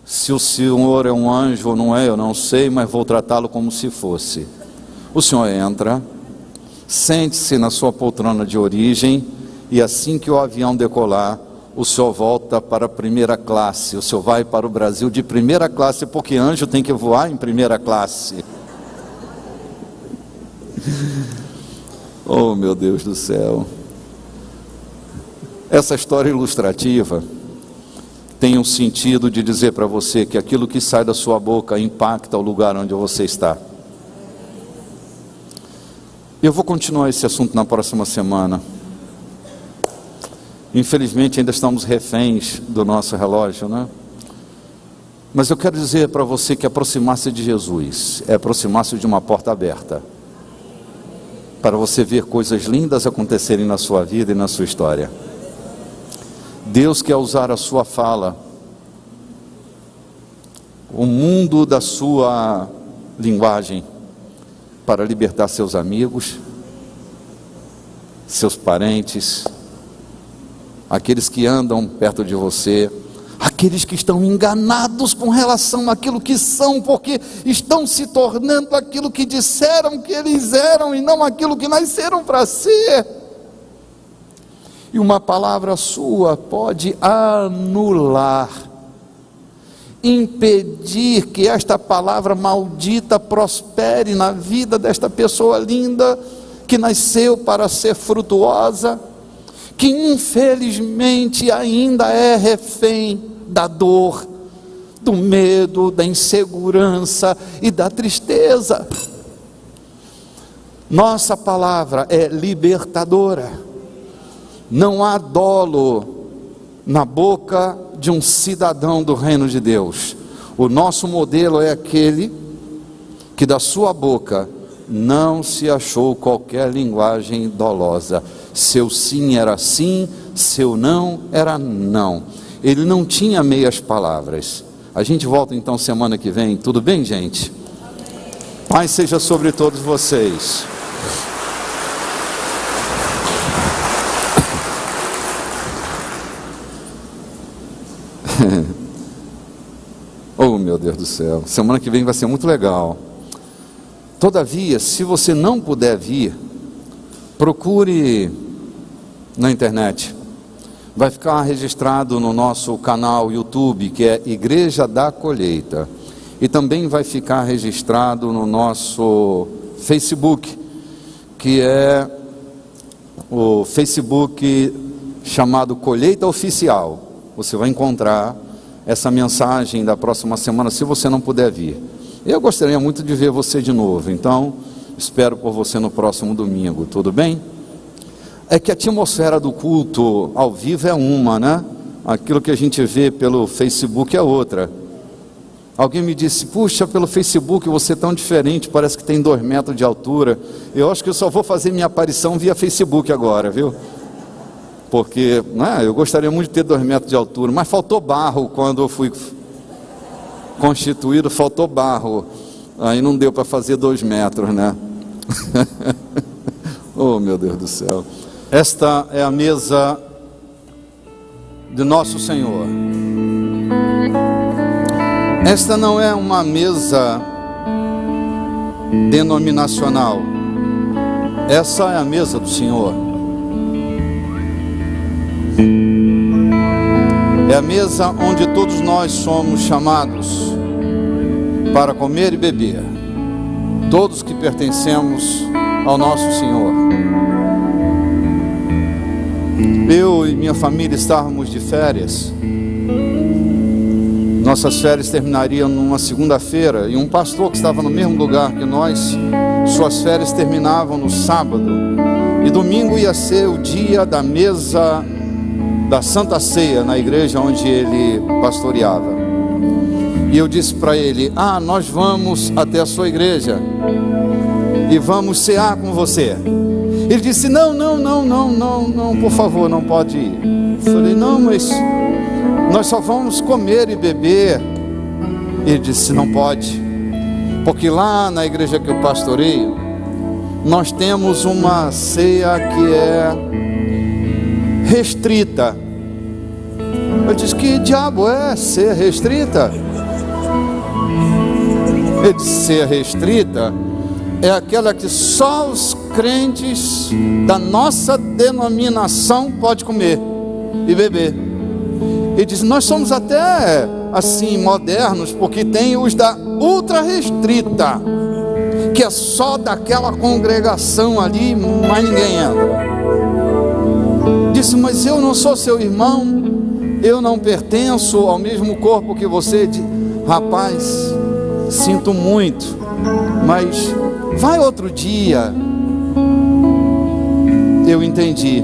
se o senhor é um anjo ou não é, eu não sei, mas vou tratá-lo como se fosse. O senhor entra, sente-se na sua poltrona de origem e assim que o avião decolar, o senhor volta para a primeira classe, o senhor vai para o Brasil de primeira classe, porque anjo tem que voar em primeira classe. Oh, meu Deus do céu. Essa história ilustrativa tem um sentido de dizer para você que aquilo que sai da sua boca impacta o lugar onde você está. Eu vou continuar esse assunto na próxima semana. Infelizmente ainda estamos reféns do nosso relógio, né? Mas eu quero dizer para você que aproximar-se de Jesus é aproximar-se de uma porta aberta, para você ver coisas lindas acontecerem na sua vida e na sua história. Deus quer usar a sua fala, o mundo da sua linguagem, para libertar seus amigos, seus parentes, aqueles que andam perto de você, aqueles que estão enganados com relação àquilo que são, porque estão se tornando aquilo que disseram que eles eram e não aquilo que nasceram para ser. E uma palavra sua pode anular, impedir que esta palavra maldita prospere na vida desta pessoa linda, que nasceu para ser frutuosa, que infelizmente ainda é refém da dor, do medo, da insegurança e da tristeza. Nossa palavra é libertadora. Não há dolo na boca de um cidadão do reino de Deus. O nosso modelo é aquele que da sua boca não se achou qualquer linguagem dolosa. Seu sim era sim, seu não era não. Ele não tinha meias palavras. A gente volta então semana que vem, tudo bem, gente? Paz seja sobre todos vocês. Oh, meu Deus do céu, semana que vem vai ser muito legal. Todavia, se você não puder vir, procure na internet. Vai ficar registrado no nosso canal YouTube, que é Igreja da Colheita. E também vai ficar registrado no nosso Facebook, que é o Facebook chamado Colheita Oficial. Você vai encontrar essa mensagem da próxima semana, se você não puder vir. Eu gostaria muito de ver você de novo, então espero por você no próximo domingo, tudo bem? É que a atmosfera do culto ao vivo é uma, né? Aquilo que a gente vê pelo Facebook é outra. Alguém me disse, puxa, pelo Facebook você é tão diferente, parece que tem 2 metros de altura. Eu acho que eu só vou fazer minha aparição via Facebook agora, viu? Porque, né, eu gostaria muito de ter 2 metros de altura, mas faltou barro quando eu fui constituído, faltou barro. Aí não deu para fazer 2 metros, né? Oh, meu Deus do céu. Esta é a mesa de nosso Senhor. Esta não é uma mesa denominacional. Essa é a mesa do Senhor. É a mesa onde todos nós somos chamados para comer e beber. Todos que pertencemos ao nosso Senhor. Eu e minha família estávamos de férias. Nossas férias terminariam numa segunda-feira, e um pastor que estava no mesmo lugar que nós, suas férias terminavam no sábado, e domingo ia ser o dia da mesa da Santa Ceia na igreja onde ele pastoreava. E eu disse para ele, nós vamos até a sua igreja e vamos cear com você. Ele disse, não, por favor, não pode ir. Eu falei, não, mas nós só vamos comer e beber. Ele disse, não pode, porque lá na igreja que eu pastoreio, nós temos uma ceia que é restrita. Eu disse, que diabo é ser restrita? Ele disse, ser restrita é aquela que só os crentes da nossa denominação podem comer e beber. Ele diz, nós somos até assim modernos, porque tem os da ultra restrita, que é só daquela congregação ali, mas ninguém entra. Disse, mas eu não sou seu irmão, eu não pertenço ao mesmo corpo que você. Rapaz, sinto muito, mas vai outro dia. Eu entendi,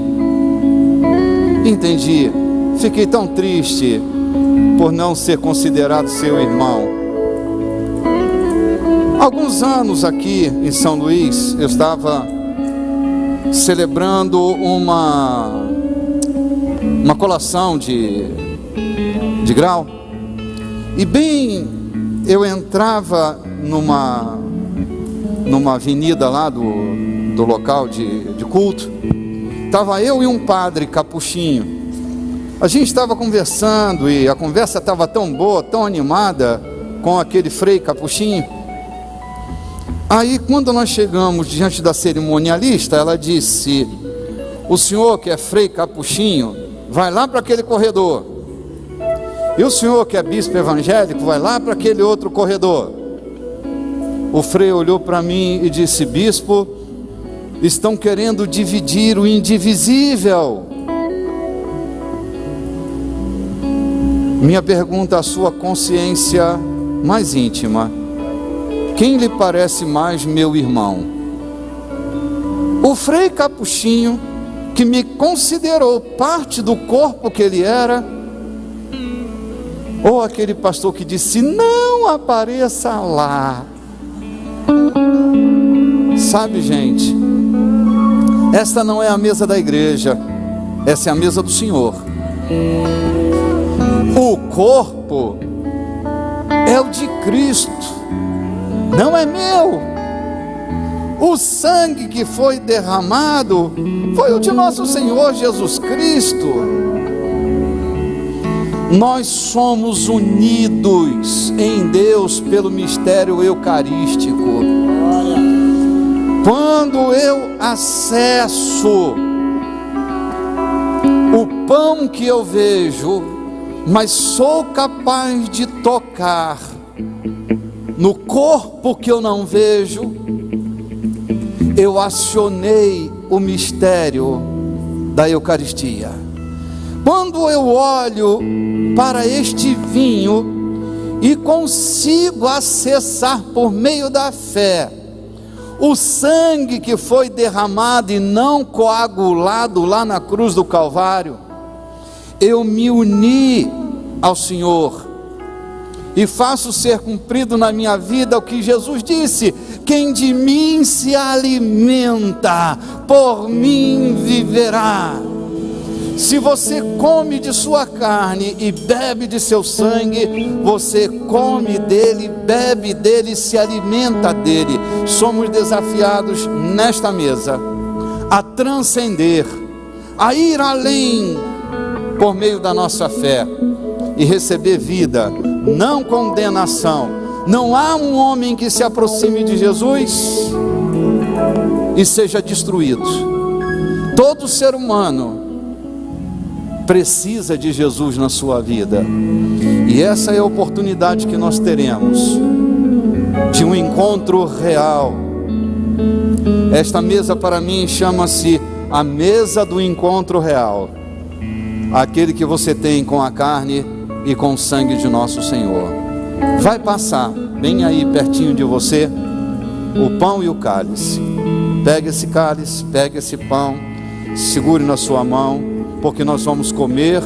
fiquei tão triste por não ser considerado seu irmão. Alguns anos aqui em São Luís, eu estava celebrando uma colação de grau, e bem, eu entrava numa avenida lá do local de culto. Estava eu e um padre capuchinho. A gente estava conversando e a conversa estava tão boa, tão animada com aquele frei capuchinho. Aí quando nós chegamos diante da cerimonialista, ela disse, o senhor que é frei capuchinho, vai lá para aquele corredor. E o senhor que é bispo evangélico, vai lá para aquele outro corredor. O frei olhou para mim e disse, bispo, estão querendo dividir o indivisível. Minha pergunta à sua consciência mais íntima, quem lhe parece mais meu irmão? O frei capuchinho, que me considerou parte do corpo que ele era, ou aquele pastor que disse, não apareça lá? Sabe, gente, esta não é a mesa da igreja, essa é a mesa do Senhor. O corpo é o de Cristo, não é meu. O sangue que foi derramado foi o de nosso Senhor Jesus Cristo. Nós somos unidos em Deus pelo mistério eucarístico. Quando eu acesso o pão que eu vejo, mas sou capaz de tocar no corpo que eu não vejo, eu acionei o mistério da Eucaristia. Quando eu olho para este vinho e consigo acessar por meio da fé o sangue que foi derramado e não coagulado lá na cruz do Calvário, eu me uni ao Senhor e faço ser cumprido na minha vida o que Jesus disse: quem de mim se alimenta, por mim viverá. Se você come de sua carne e bebe de seu sangue, você come dele, bebe dele, se alimenta dele. Somos desafiados nesta mesa a transcender, a ir além por meio da nossa fé e receber vida, não condenação. Não há um homem que se aproxime de Jesus e seja destruído. Todo ser humano precisa de Jesus na sua vida, e essa é a oportunidade que nós teremos de um encontro real. Esta mesa para mim chama-se a mesa do encontro real, aquele que você tem com a carne e com o sangue de nosso Senhor. Vai passar bem aí pertinho de você o pão e o cálice. Pegue esse cálice, pegue esse pão, segure na sua mão, porque nós vamos comer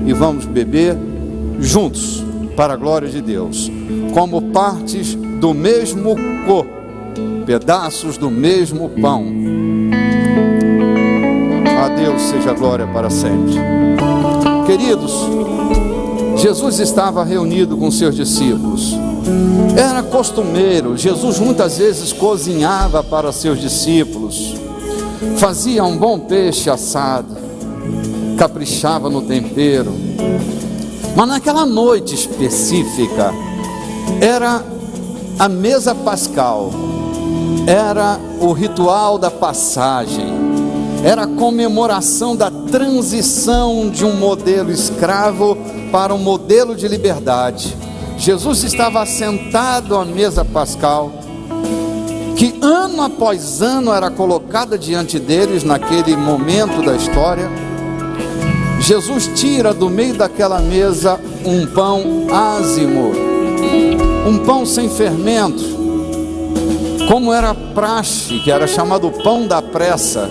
e vamos beber juntos, para a glória de Deus, como partes do mesmo corpo, pedaços do mesmo pão. A Deus seja a glória para sempre. Queridos, Jesus estava reunido com seus discípulos. Era costumeiro, Jesus muitas vezes cozinhava para seus discípulos, fazia um bom peixe assado, caprichava no tempero. Mas naquela noite específica, era a mesa pascal, era o ritual da passagem, era a comemoração da transição de um modelo escravo para um modelo de liberdade. Jesus estava sentado à mesa pascal, que ano após ano era colocada diante deles naquele momento da história. Jesus tira do meio daquela mesa um pão ázimo, um pão sem fermento, como era praxe, que era chamado pão da pressa.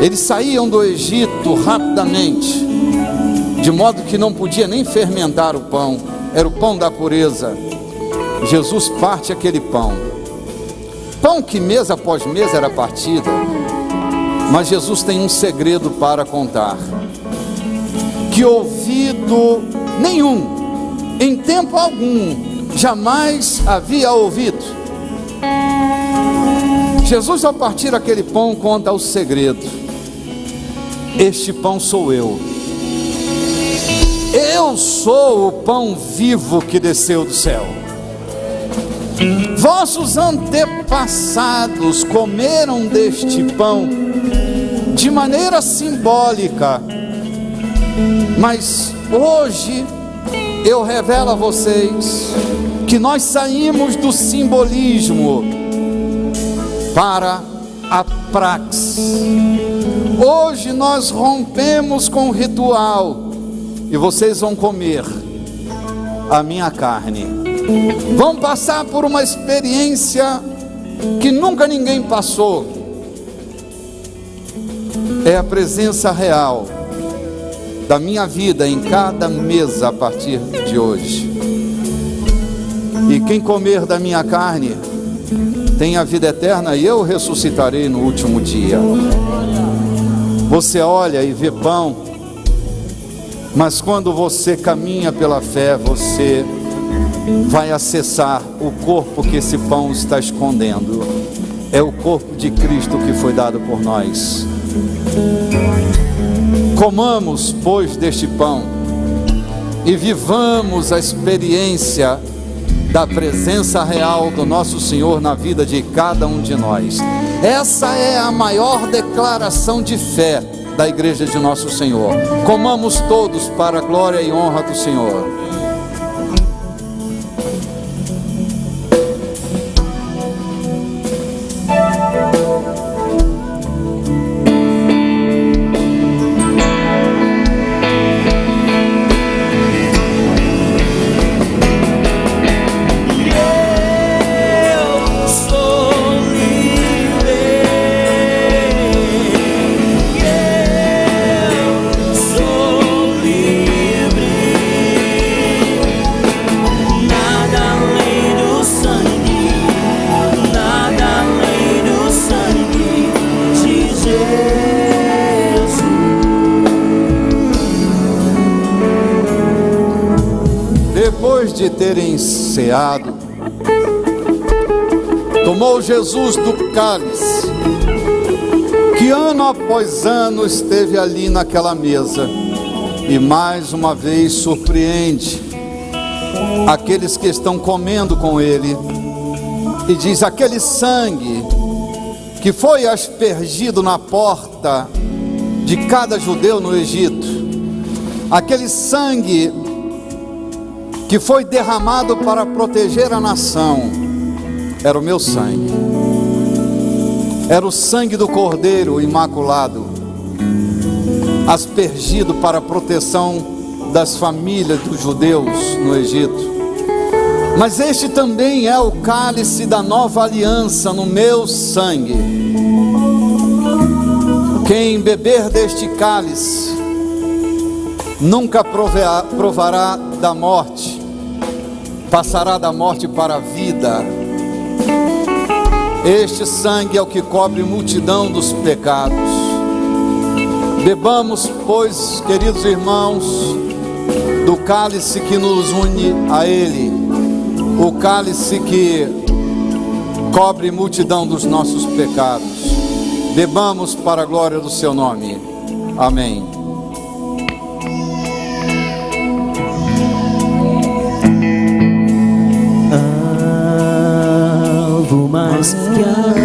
Eles saíam do Egito rapidamente, de modo que não podia nem fermentar o pão, era o pão da pureza. Jesus parte aquele pão que mês após mês era partida, mas Jesus tem um segredo para contar, que ouvido nenhum, em tempo algum, jamais havia ouvido. Jesus, ao partir aquele pão, conta o segredo: este pão sou eu. Eu sou o pão vivo que desceu do céu. Vossos antepassados comeram deste pão de maneira simbólica, mas hoje eu revelo a vocês que nós saímos do simbolismo para a praxis. Hoje nós rompemos com o ritual e vocês vão comer a minha carne. Vão passar por uma experiência que nunca ninguém passou. É a presença real da minha vida em cada mesa a partir de hoje. E quem comer da minha carne tem a vida eterna, e eu ressuscitarei no último dia. Você olha e vê pão, mas quando você caminha pela fé, você vai acessar o corpo que esse pão está escondendo. é o corpo de Cristo que foi dado por nós. Comamos, pois, deste pão e vivamos a experiência da presença real do nosso Senhor na vida de cada um de nós. Essa é a maior declaração de fé da igreja de nosso Senhor. Comamos todos para a glória e honra do Senhor. Depois de terem ceado, tomou Jesus do cálice, que ano após ano esteve ali naquela mesa, e mais uma vez surpreende aqueles que estão comendo com ele, e diz: aquele sangue que foi aspergido na porta de cada judeu no Egito, aquele sangue que foi derramado para proteger a nação, era o meu sangue, era o sangue do Cordeiro imaculado, aspergido para a proteção das famílias dos judeus no Egito. Mas este também é o cálice da nova aliança no meu sangue. Quem beber deste cálice nunca provará da morte, passará da morte para a vida. Este sangue é o que cobre multidão dos pecados. Bebamos, pois, queridos irmãos, do cálice que nos une a Ele, o cálice que cobre multidão dos nossos pecados. Bebamos para a glória do seu nome. Amém. Algo mais que a